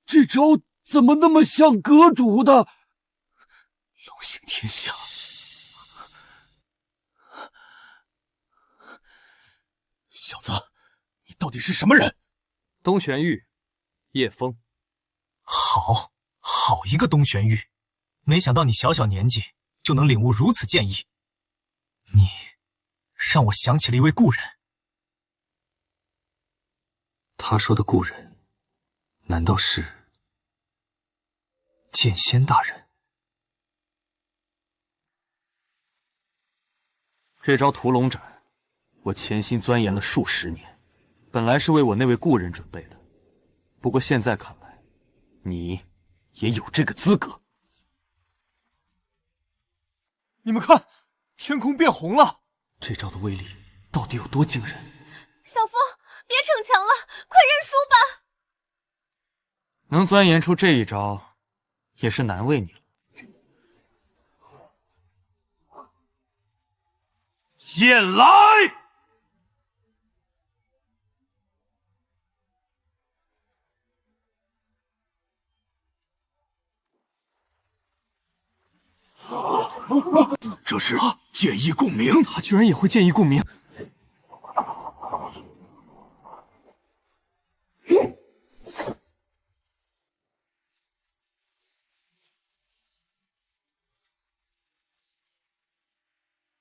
这招怎么那么像阁主的？龙行天下，小子，你到底是什么人？东玄玉，叶枫。好一个东玄玉，没想到你小小年纪就能领悟如此剑意。你让我想起了一位故人。他说的故人，难道是剑仙大人？这招屠龙斩，我潜心钻研了数10年，本来是为我那位故人准备的。不过现在看来，你也有这个资格。你们看，天空变红了。这招的威力到底有多惊人？小风，别逞强了，快认输吧！能钻研出这一招，也是难为你了。剑来！这是剑意共鸣，他居然也会剑意共鸣。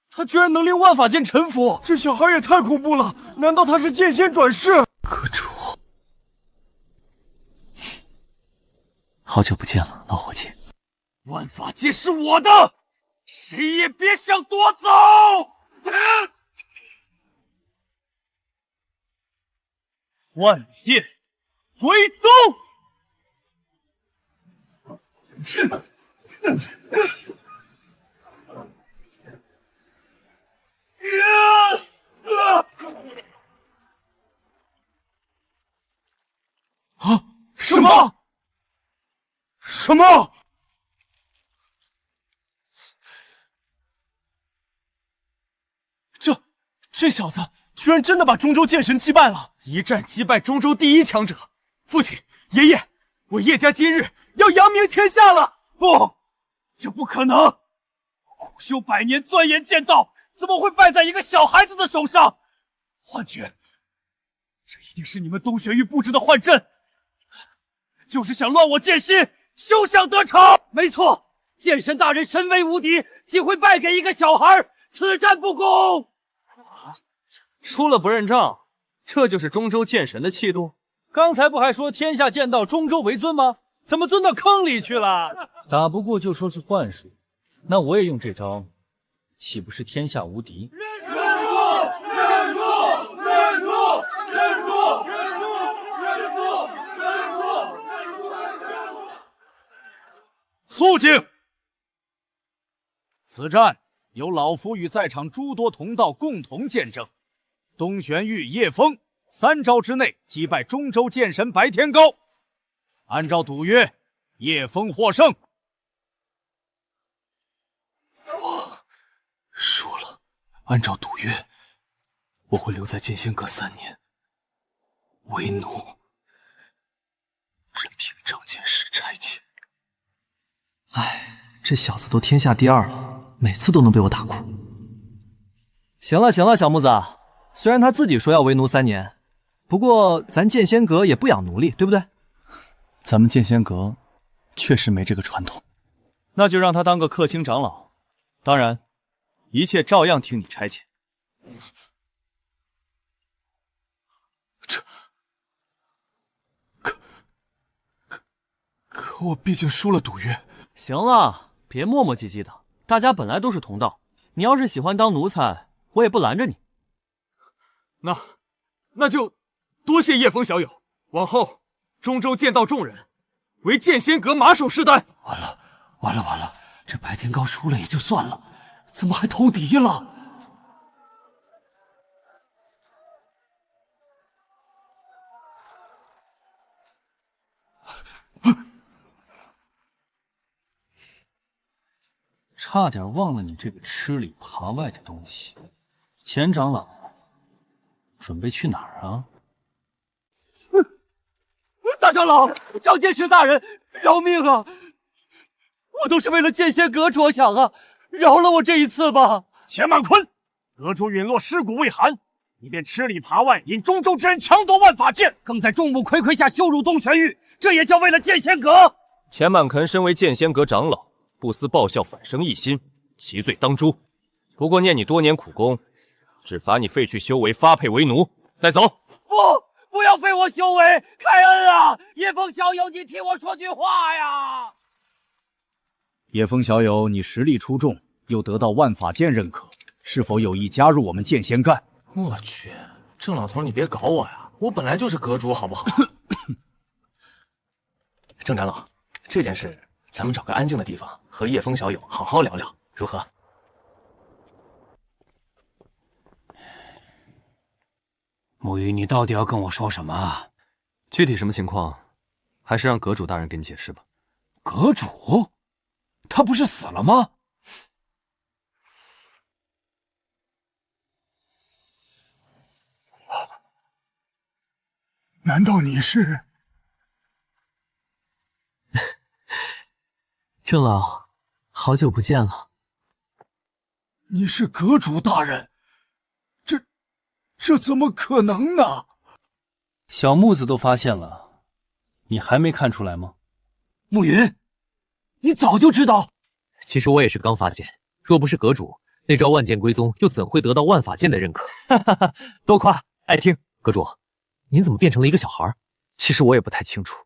他居然能令万法剑臣服，这小孩也太恐怖了！难道他是剑仙转世？阁主，好久不见了，老伙计。万法剑是我的，谁也别想夺走！万剑归宗！啊！什么？什么？这小子居然真的把中州剑神击败了，一战击败中州第1强者！父亲、爷爷，我叶家今日要扬名天下了！不，这不可能！苦修100年，钻研剑道，怎么会败在一个小孩子的手上？幻觉，这一定是你们东玄域布置的幻阵，就是想乱我剑心，休想得逞！没错，剑神大人神威无敌，岂会败给一个小孩？此战不公！输了不认账，这就是中州剑神的气度？刚才不还说天下剑道中州为尊吗？怎么钻到坑里去了？打不过就说是幻术，那我也用这招，岂不是天下无敌？肃静！此战由老夫与在场诸多同道共同见证。东玄域叶枫3招之内击败中州剑神白天高，按照赌约，叶枫获胜。我输了，按照赌约，我会留在剑仙阁3年，为奴，任凭长剑使差遣。唉，这小子都天下第2了，每次都能被我打哭。行了行了，小木子，虽然他自己说要为奴3年，不过咱剑仙阁也不养奴隶，对不对？咱们剑仙阁确实没这个传统。那就让他当个客卿长老，当然，一切照样听你差遣。可我毕竟输了赌约。行了，别磨磨唧唧的，大家本来都是同道，你要是喜欢当奴才，我也不拦着你。那就多谢叶枫小友，往后中州剑道众人为剑仙阁马首是瞻。完了，这白天高输了也就算了，怎么还投敌了？差点忘了你这个吃里扒外的东西。钱长老，准备去哪儿啊？大长老，张剑师大人，饶命啊！我都是为了剑仙阁着想啊，饶了我这一次吧。钱满坤，阁主陨落，尸骨未寒，你便吃里扒外，引中州之人强夺万法剑，更在众目睽睽下羞辱东玄玉，这也叫为了剑仙阁？钱满肯身为剑仙阁长老，不思报效，反生异心，其罪当诛。不过念你多年苦功，只罚你废去修为，发配为奴，带走。不要废我修为，开恩啊！叶枫小友，你替我说句话呀！叶枫小友，你实力出众，又得到万法剑认可，是否有意加入我们剑仙干？我去，郑老头，你别搞我呀！我本来就是阁主，好不好？郑长老，这件事咱们找个安静的地方，和叶枫小友好好聊聊，如何？木鱼，你到底要跟我说什么？具体什么情况，还是让阁主大人给你解释吧。阁主？他不是死了吗？难道你是？郑老，好久不见了。你是阁主大人？这怎么可能呢？小木子都发现了，你还没看出来吗？暮云，你早就知道。其实我也是刚发现，若不是阁主，那招万剑归宗又怎会得到万法剑的认可？哈哈哈，多夸，爱听。阁主，您怎么变成了一个小孩？其实我也不太清楚，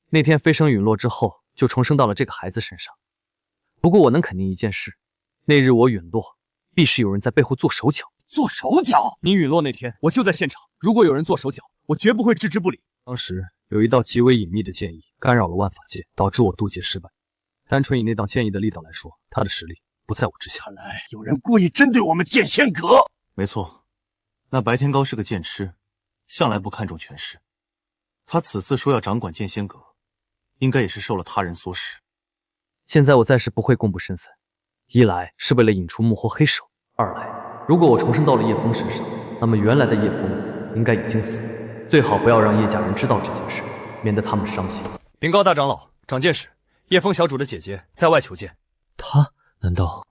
那天飞升陨落之后，就重生到了这个孩子身上。不过我能肯定一件事，那日我陨落，必是有人在背后做手脚。做手脚？你陨落那天，我就在现场。如果有人做手脚，我绝不会置之不理。当时有一道极为隐秘的剑意干扰了万法界，导致我渡劫失败。单纯以那道剑意的力道来说，他的实力不在我之下。看来有人故意针对我们剑仙阁。没错，那白天高是个剑痴，向来不看重权势。他此次说要掌管剑仙阁，应该也是受了他人唆使。现在我暂时不会公布身份，一来是为了引出幕后黑手，二来如果我重生到了叶枫身上，那么原来的叶枫应该已经死了。最好不要让叶家人知道这件事，免得他们伤心。禀告大长老、长剑使，叶枫小主的姐姐在外求见。她难道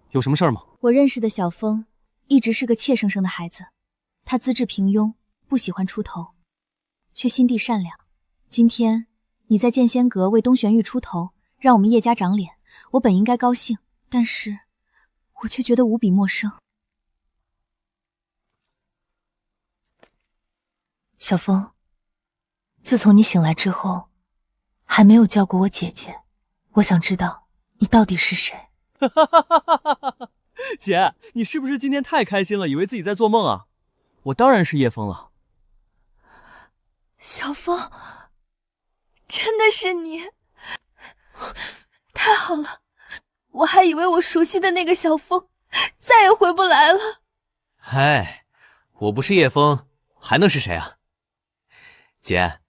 有什么事儿吗？我认识的小枫一直是个怯生生的孩子，他资质平庸，不喜欢出头，却心地善良。今天你在剑仙阁为东玄玉出头，让我们叶家长脸，我本应该高兴，但是我却觉得无比陌生。小枫，自从你醒来之后，还没有叫过我姐姐，我想知道你到底是谁。姐，你是不是今天太开心了，以为自己在做梦啊？我当然是叶枫了。小枫，真的是你，太好了，我还以为我熟悉的那个小枫再也回不来了。嗨，我不是叶枫，还能是谁啊？姐，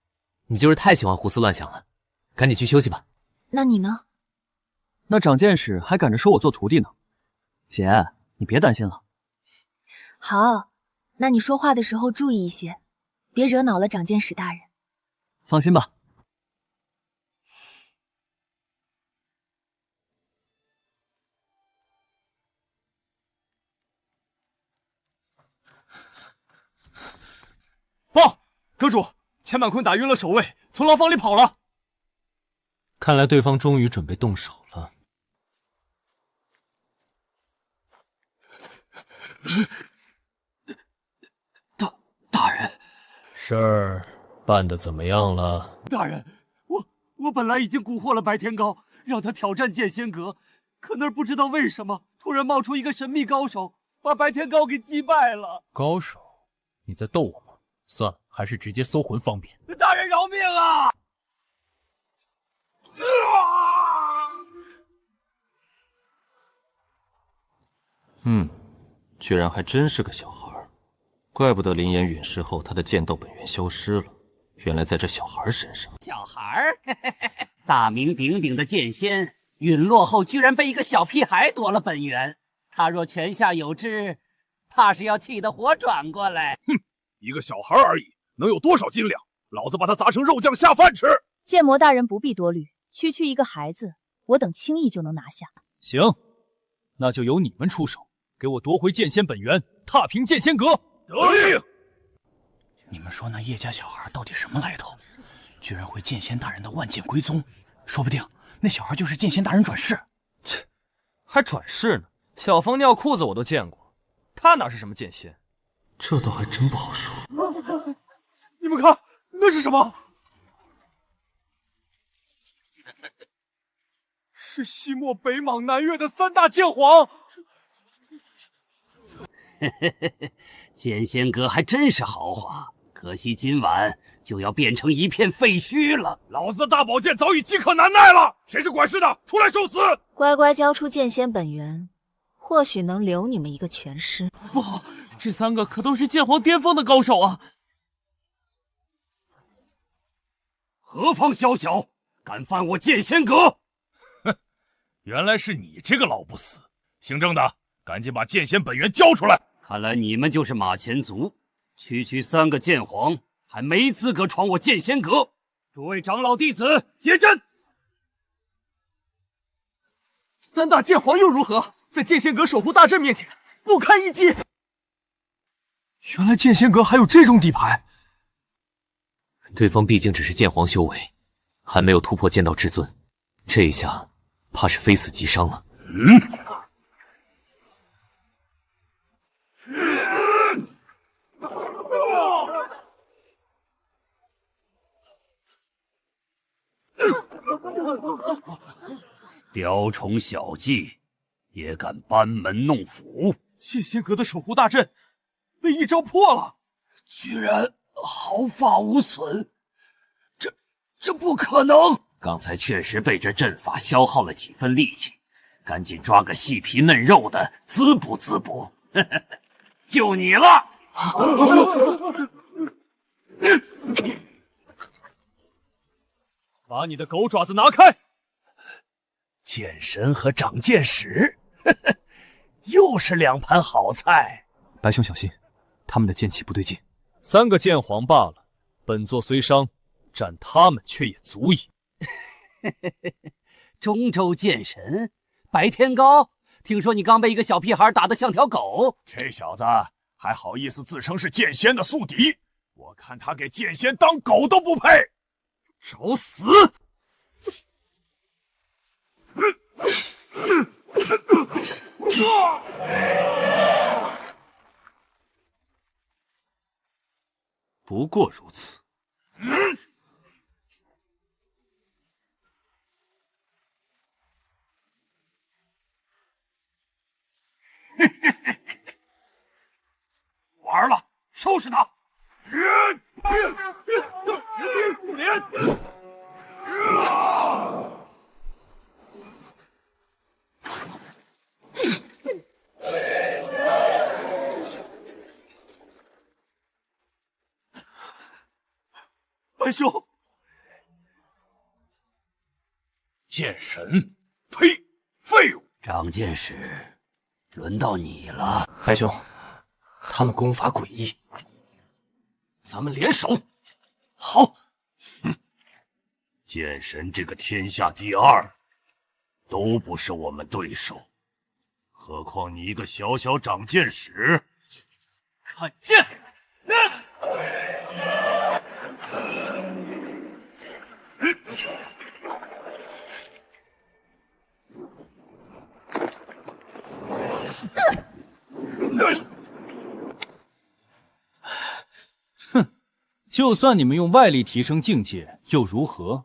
你就是太喜欢胡思乱想了，赶紧去休息吧。那你呢？那长剑使还赶着收我做徒弟呢。姐，你别担心了。好，那你说话的时候注意一些，别惹恼了长剑使大人。放心吧。报，阁主，钱满坤打晕了守卫，从牢房里跑了。看来对方终于准备动手了。大人，事儿办得怎么样了？大人，我本来已经蛊惑了白天高，让他挑战剑仙阁，可那儿不知道为什么突然冒出一个神秘高手，把白天高给击败了。高手？你在逗我吗？算了，还是直接搜魂方便。大人饶命啊！居然还真是个小孩儿，怪不得灵岩陨石后他的剑道本源消失了，原来在这小孩身上。小孩儿，大名鼎鼎的剑仙，陨落后居然被一个小屁孩夺了本源，他若泉下有知，怕是要气得活转过来。哼，一个小孩而已，能有多少斤两？老子把他砸成肉酱下饭吃！剑魔大人不必多虑，区区一个孩子，我等轻易就能拿下。行，那就由你们出手，给我夺回剑仙本源，踏平剑仙阁。得令！你们说那叶家小孩到底什么来头？居然会剑仙大人的万剑归宗，说不定那小孩就是剑仙大人转世。切，还转世呢？小冯尿裤子我都见过，他哪是什么剑仙？这倒还真不好说。你们看，那是什么？是西漠、北莽、南越的3大剑皇。剑仙阁还真是豪华，可惜今晚就要变成一片废墟了。老子的大宝剑早已饥渴难耐了，谁是管事的？出来受死！乖乖交出剑仙本源，或许能留你们一个全尸。不好，这3个可都是剑皇巅峰的高手啊！何方宵小，敢犯我剑仙阁？哼，原来是你这个老不死！姓郑的，赶紧把剑仙本源交出来！看来你们就是马前卒，区区3个剑皇还没资格闯我剑仙阁。诸位长老弟子，结阵！3大剑皇又如何？在剑仙阁守护大阵面前，不堪一击。原来剑仙阁还有这种底牌。对方毕竟只是剑皇修为，还没有突破剑道至尊，这一下怕是非死即伤了。雕虫小技，也敢班门弄斧？剑仙阁的守护大阵被一招破了，居然毫发无损，这不可能！刚才确实被这阵法消耗了几分力气，赶紧抓个细皮嫩肉的滋补滋补。就你了！把你的狗爪子拿开！剑神和长剑使，又是2盘好菜。白兄小心，他们的剑气不对劲。3个剑皇罢了，本座虽伤，战他们却也足矣。中州剑神白天高，听说你刚被一个小屁孩打得像条狗。这小子还好意思自称是剑仙的宿敌，我看他给剑仙当狗都不配，找死！不过如此。完了，收拾他！白兄，剑神，呸！废物！长剑使，轮到你了。白兄，他们功法诡异，咱们联手。好。剑神这个天下第2，都不是我们对手，何况你一个小小长剑使？看剑！就算你们用外力提升境界，又如何？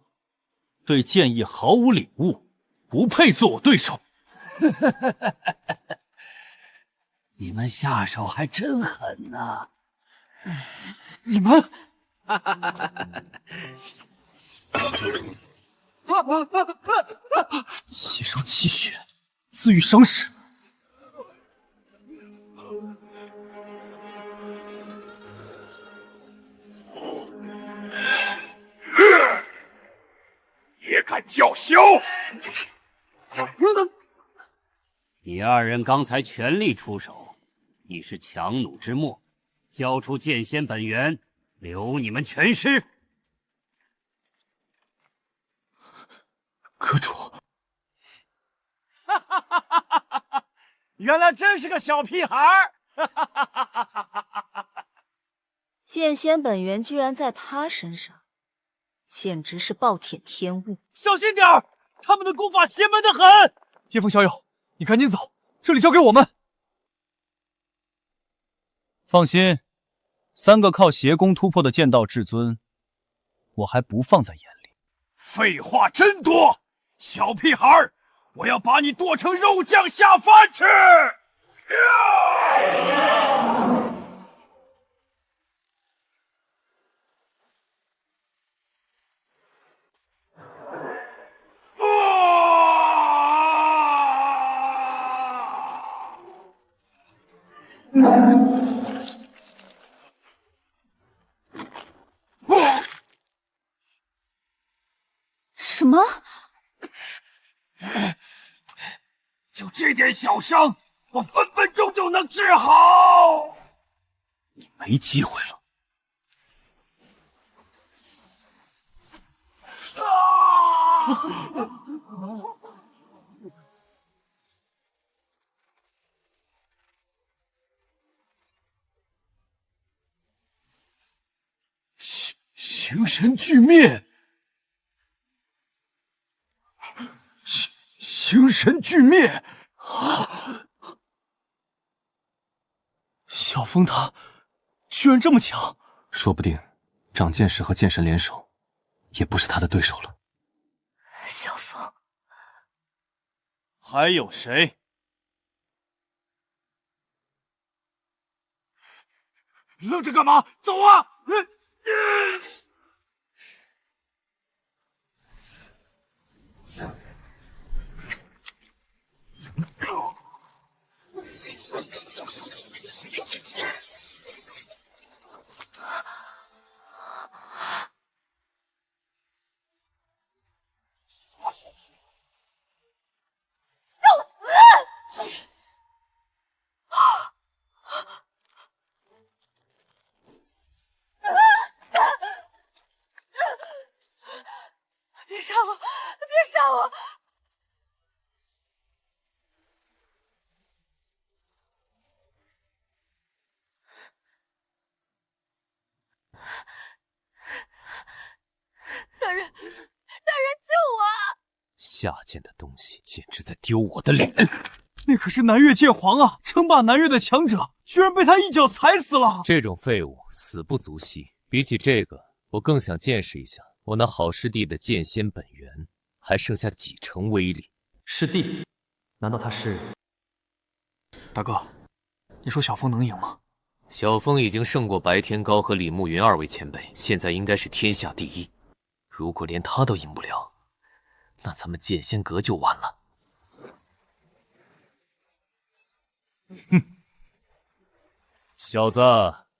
对剑意毫无领悟，不配做我对手。你们下手还真狠呐！你们，吸收气血，自愈伤势。也敢叫嚣！你二人刚才全力出手，已是强弩之末，交出剑仙本源，留你们全尸。阁主，原来真是个小屁孩儿！剑仙本源居然在他身上，简直是暴殄天物！小心点儿，他们的功法邪门的很。叶枫小友，你赶紧走，这里交给我们。放心，3个靠邪功突破的剑道至尊，我还不放在眼里。废话真多，小屁孩儿，我要把你剁成肉酱下饭吃！什么？就这点小伤，我分分钟就能治好。你没机会了。形神俱灭，形神俱灭！小风他居然这么强，说不定长剑士和剑神联手，也不是他的对手了。小风，还有谁？愣着干嘛？走啊！别杀我！别杀我！大人，救我啊！下贱的东西，简直在丢我的脸！那可是南岳剑皇啊，称霸南岳的强者，居然被他一脚踩死了！这种废物死不足惜，比起这个，我更想见识一下我那好师弟的剑仙本源还剩下几成威力。师弟？难道他是？大哥，你说小风能赢吗？小风已经胜过白天高和李慕云2位前辈，现在应该是天下第一。如果连他都赢不了，那咱们剑仙阁就完了。哼，小子，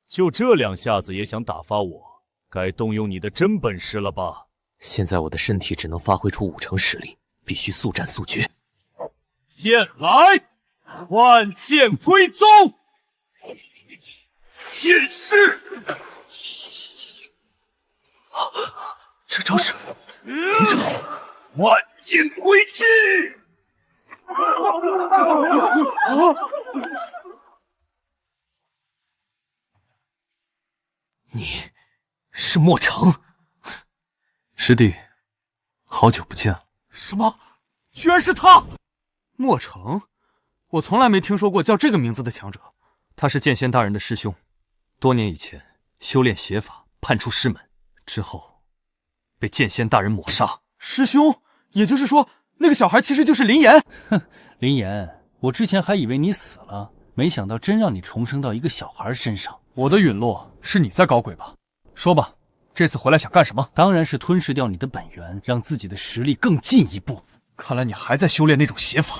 就这2下子也想打发我？该动用你的真本事了吧？现在我的身体只能发挥出5成实力，必须速战速决。剑来，万剑归宗，剑士。这招是万剑归去。你是莫成？师弟，好久不见了。什么？居然是他！莫成，我从来没听说过叫这个名字的强者。他是剑仙大人的师兄，多年以前修炼邪法，判出师门，之后被剑仙大人抹杀。师兄，也就是说，那个小孩其实就是林岩。哼，林岩，我之前还以为你死了，没想到真让你重生到一个小孩身上。我的陨落是你在搞鬼吧？说吧，这次回来想干什么？当然是吞噬掉你的本源，让自己的实力更进一步。看来你还在修炼那种邪法。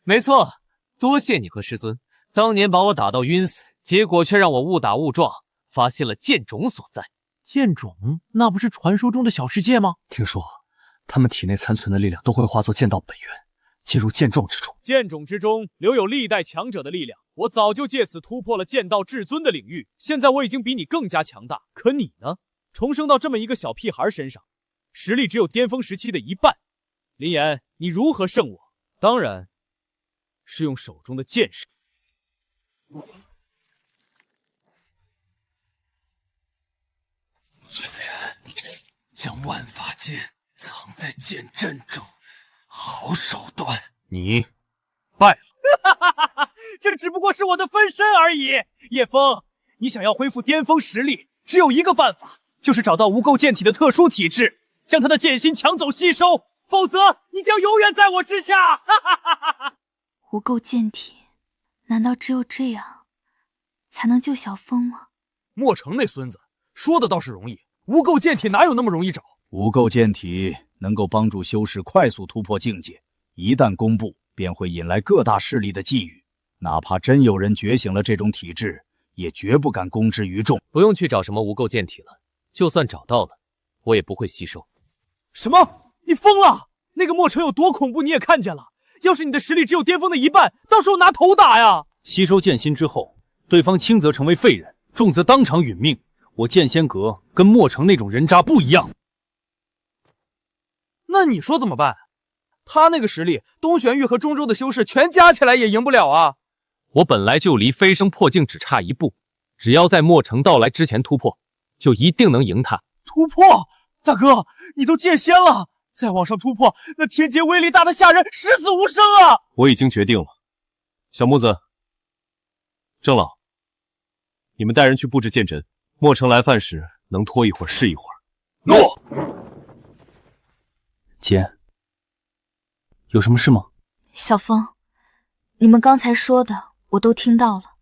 没错，多谢你和师尊，当年把我打到晕死，结果却让我误打误撞发现了剑种所在。剑种，那不是传说中的小世界吗？听说他们体内残存的力量都会化作剑道本源，进入剑种之中。剑种之中留有历代强者的力量，我早就借此突破了剑道至尊的领域。现在我已经比你更加强大，可你呢？重生到这么一个小屁孩身上，实力只有巅峰时期的一半。林岩，你如何胜我？当然是用手中的剑术。居然将万法剑藏在剑阵中，好手段！你败了。这只不过是我的分身而已。叶枫，你想要恢复巅峰实力，只有一个办法，就是找到无垢剑体的特殊体质，将他的剑心抢走吸收，否则你将永远在我之下。无垢剑体，难道只有这样才能救小枫吗？莫城那孙子说的倒是容易，无垢剑体哪有那么容易找？无垢剑体能够帮助修士快速突破境界，一旦公布，便会引来各大势力的觊觎。哪怕真有人觉醒了这种体质，也绝不敢公之于众。不用去找什么无垢剑体了，就算找到了，我也不会吸收。什么？你疯了？那个莫城有多恐怖你也看见了，要是你的实力只有巅峰的一半，到时候拿头打呀！吸收剑心之后，对方轻则成为废人，重则当场殒命。我剑仙阁跟莫城那种人渣不一样。那你说怎么办？他那个实力，东玄域和中州的修士全加起来也赢不了啊！我本来就离飞升破境只差一步，只要在莫城到来之前突破，就一定能赢他。突破？大哥，你都剑仙了，再往上突破，那天劫威力大的吓人，十死无生啊！我已经决定了。小木子、郑老，你们带人去布置剑阵，莫城来犯时能拖一会儿是一会儿。诺。姐，有什么事吗？小枫，你们刚才说的我都听到了。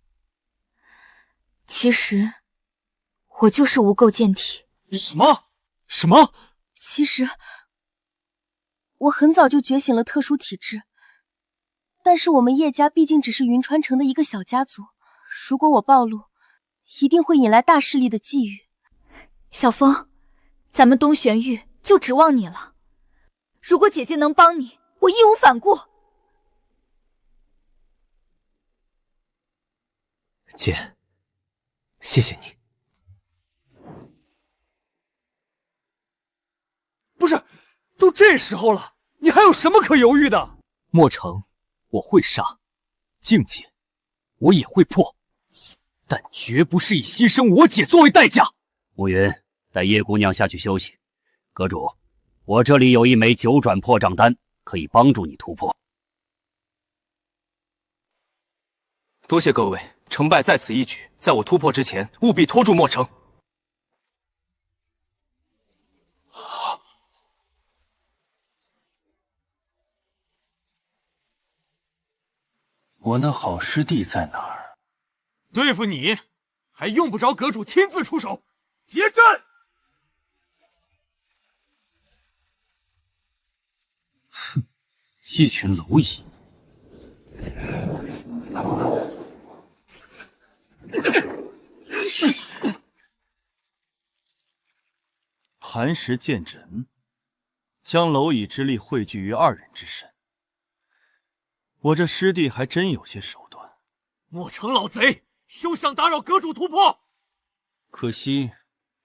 其实我就是无垢剑体。什么？什么？其实我很早就觉醒了特殊体质，但是我们叶家毕竟只是云川城的一个小家族，如果我暴露，一定会引来大势力的觊觎。小枫，咱们东玄域就指望你了。如果姐姐能帮你，我义无反顾。姐，谢谢你。不是，都这时候了，你还有什么可犹豫的？莫城，我会杀；境界，我也会破，但绝不是以牺牲我姐作为代价。暮云，带叶姑娘下去休息。阁主，我这里有一枚9转破障丹，可以帮助你突破。多谢各位，成败在此一举，在我突破之前，务必拖住莫城。我那好师弟在哪儿？对付你，还用不着阁主亲自出手。结阵！哼，一群蝼蚁。磐石剑阵，将蝼蚁之力汇聚于2人之身。我这师弟还真有些手段。莫城老贼，休想打扰阁主突破！可惜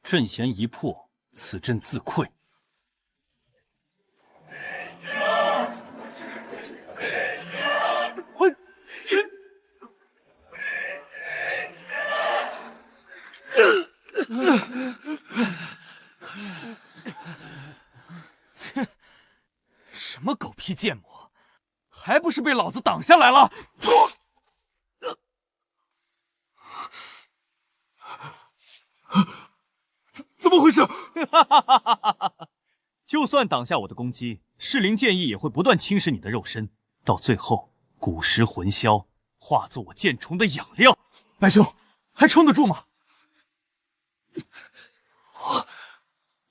阵弦一破，此阵自溃。什么狗屁剑魔，还不是被老子挡下来了？是？就算挡下我的攻击，噬灵剑意也会不断侵蚀你的肉身，到最后骨蚀魂消，化作我剑虫的养料。白兄，还撑得住吗？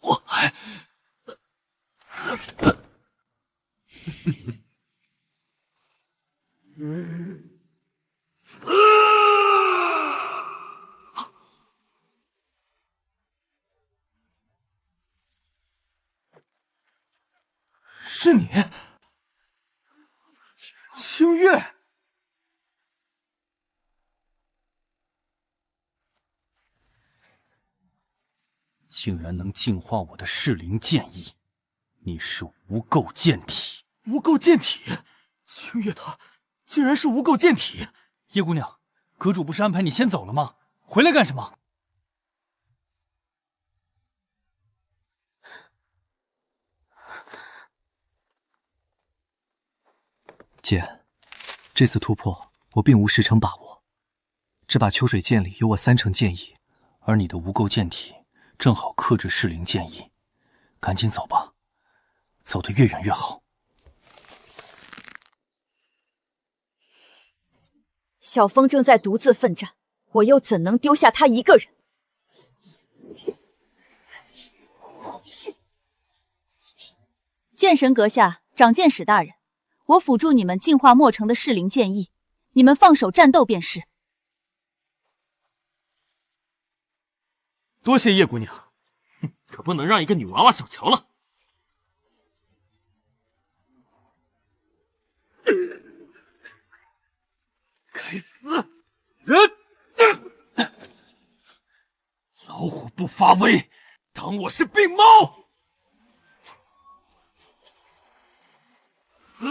我还是你，清月。竟然能净化我的噬灵剑意，你是无垢剑体。无垢剑体，清月他竟然是无垢剑体。叶姑娘，阁主不是安排你先走了吗？回来干什么？姐，这次突破我并无10成把握，这把秋水剑里有我3成剑意，而你的无垢剑体正好克制噬灵剑意，赶紧走吧，走得越远越好。小风正在独自奋战，我又怎能丢下他一个人？剑神阁下，长剑使大人，我辅助你们净化墨城的噬灵剑意，你们放手战斗便是。多谢叶姑娘，可不能让一个女娃娃小瞧了。该死！老虎不发威，当我是病猫！死！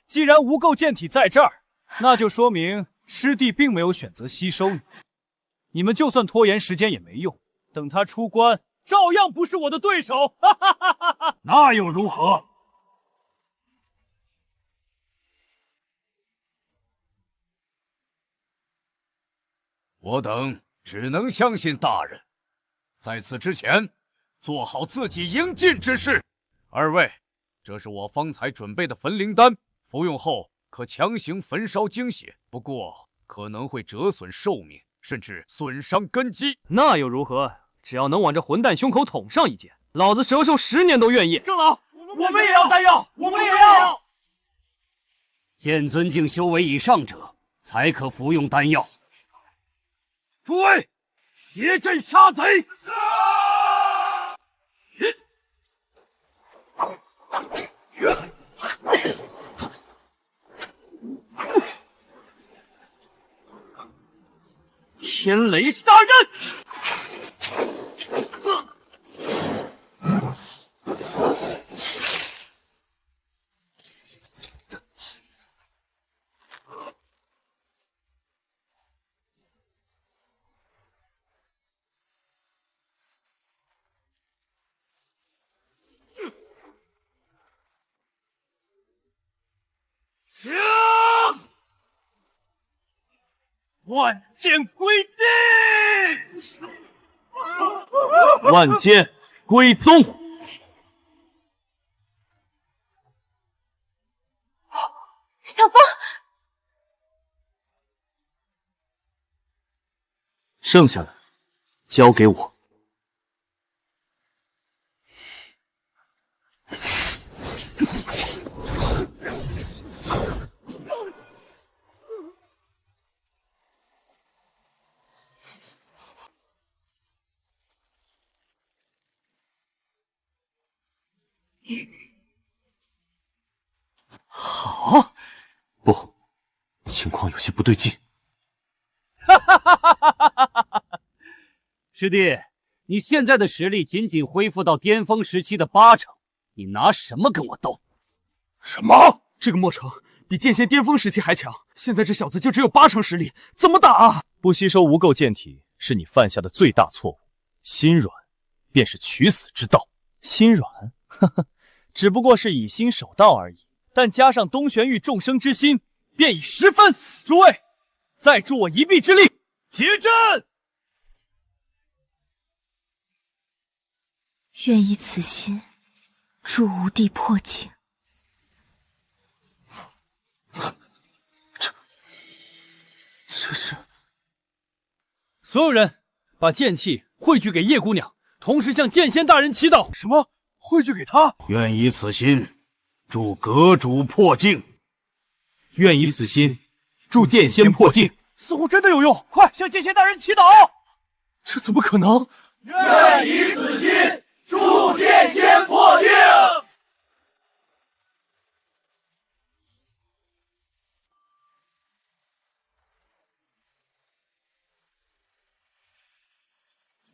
既然无垢剑体在这儿，那就说明师弟并没有选择吸收你。你们就算拖延时间也没用，等他出关，照样不是我的对手。那又如何？我等只能相信大人。在此之前，做好自己应尽之事。二位，这是我方才准备的焚灵丹，服用后可强行焚烧精血，不过可能会折损寿命，甚至损伤根基。那又如何？只要能往这混蛋胸口捅上一剑，老子折寿10年都愿意。郑老，我们也要丹药，我们也要。剑尊境修为以上者才可服用丹药。诸位，协阵杀贼！天雷杀刃！万剑归晋，万剑归宗。小风，剩下的交给我。好，不，情况有些不对劲。师弟，你现在的实力仅仅恢复到巅峰时期的8成，你拿什么跟我斗？什么？这个墨城比剑仙巅峰时期还强，现在这小子就只有8成实力，怎么打啊？不吸收无垢剑体是你犯下的最大错误，心软便是取死之道。心软？呵呵，只不过是以心守道而已。但加上东玄域众生之心，便已10分。诸位，再助我一臂之力，结阵！愿以此心助吾弟破境。这是……所有人把剑气汇聚给叶姑娘，同时向剑仙大人祈祷。什么？汇聚给他？愿以此心助阁主破境。愿以此心助剑仙破境。似乎真的有用，快向剑仙大人祈祷！这怎么可能？愿以此心助剑仙破境。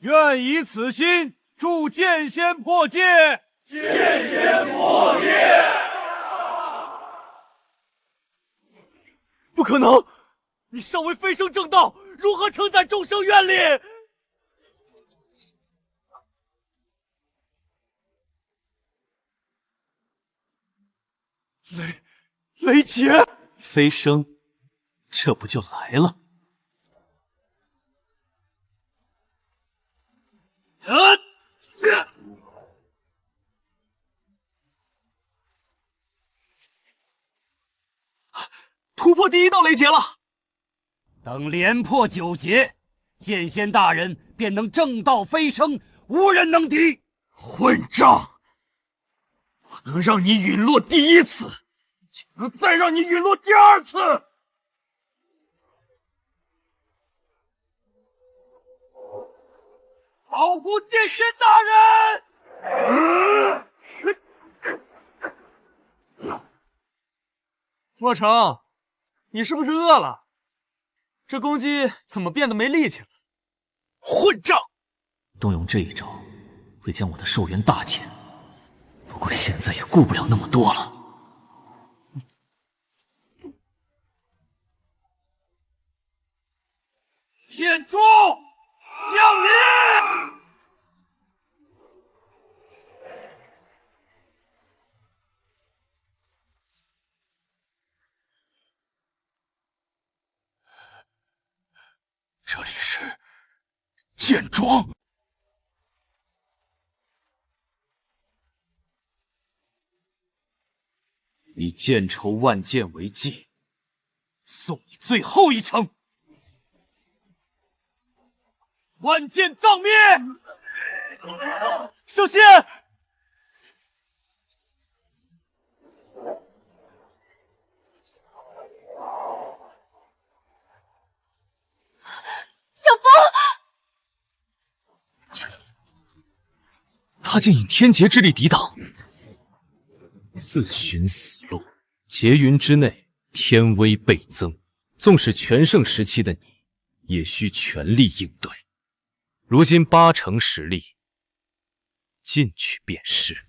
愿以此心助剑仙破界。剑仙破界。不可能！你尚未飞升正道，如何承载众生愿力？雷劫！飞升，这不就来了？突破第1道雷劫了！等连破9劫，剑仙大人便能正道飞升，无人能敌。混账！我能让你陨落第1次，就能再让你陨落第2次。保护剑仙大人！莫成，你是不是饿了？这公鸡怎么变得没力气了？混账！动用这一招，会将我的寿元大减。不过现在也顾不了那么多了。剑出，降临！这里是剑庄。以剑仇万剑为祭，送你最后一程。万剑葬灭！小心！小风，他竟以天劫之力抵挡，自寻死路。劫云之内，天威倍增，纵使全盛时期的你，也需全力应对。如今8成实力，进去便是。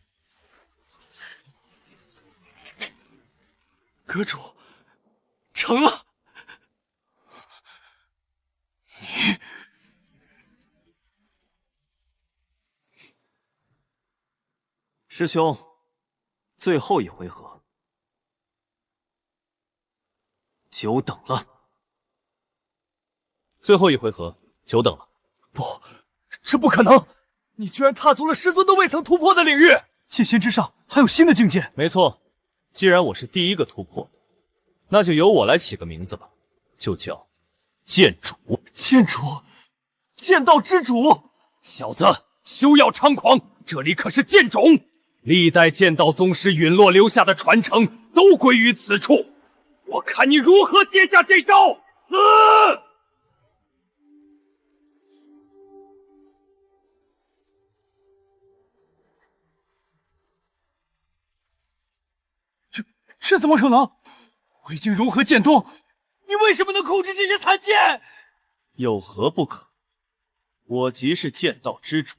阁主，成了！师兄，最后一回合，久等了。最后一回合，久等了。不，这不可能！你居然踏足了师尊都未曾突破的领域，剑仙之上还有新的境界。没错，既然我是第一个突破，那就由我来起个名字吧，就叫剑主。剑主，剑道之主！小子，休要猖狂！这里可是剑冢，历代剑道宗师陨落留下的传承都归于此处。我看你如何接下这招！这怎么可能？我已经融合剑多，你为什么能控制这些残剑？有何不可？我即是剑道之主。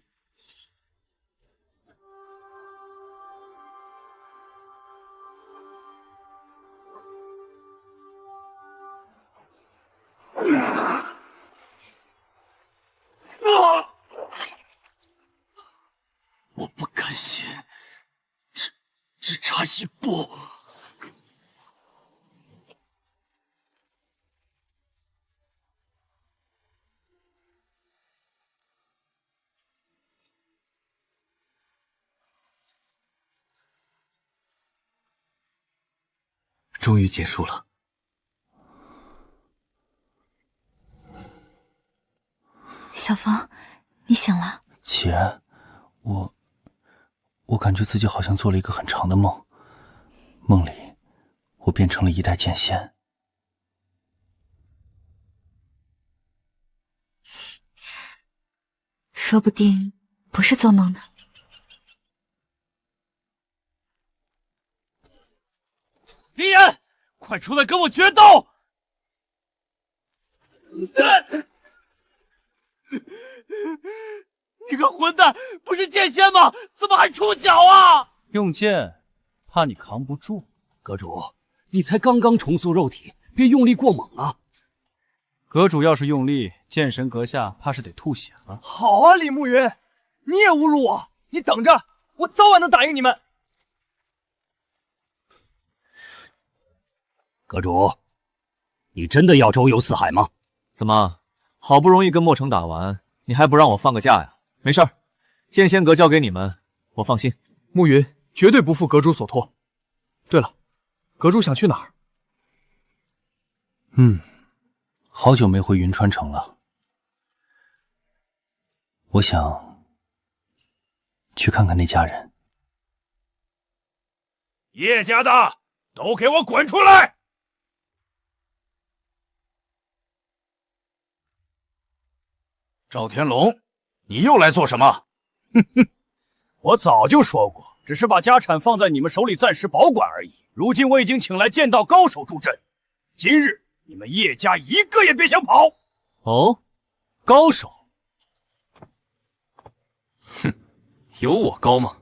我不甘心，只差一步。终于结束了。小风，你醒了？姐，我感觉自己好像做了一个很长的梦，梦里我变成了一代剑仙。说不定不是做梦呢。李岩，快出来跟我决斗！你个混蛋，不是剑仙吗？怎么还出脚啊？用剑，怕你扛不住。阁主，你才刚刚重塑肉体，别用力过猛啊！阁主要是用力，剑神阁下怕是得吐血了。好啊，李慕云，你也侮辱我，你等着，我早晚能打赢你们。阁主，你真的要周游四海吗？怎么，好不容易跟莫城打完，你还不让我放个假呀？没事儿，剑仙阁交给你们，我放心。慕云绝对不负阁主所托。对了，阁主想去哪儿？好久没回云川城了，我想去看看那家人。叶家的都给我滚出来！赵天龙，你又来做什么？哼哼，我早就说过，只是把家产放在你们手里暂时保管而已。如今我已经请来剑道高手助阵，今日你们叶家一个也别想跑！哦，高手？哼，有我高吗？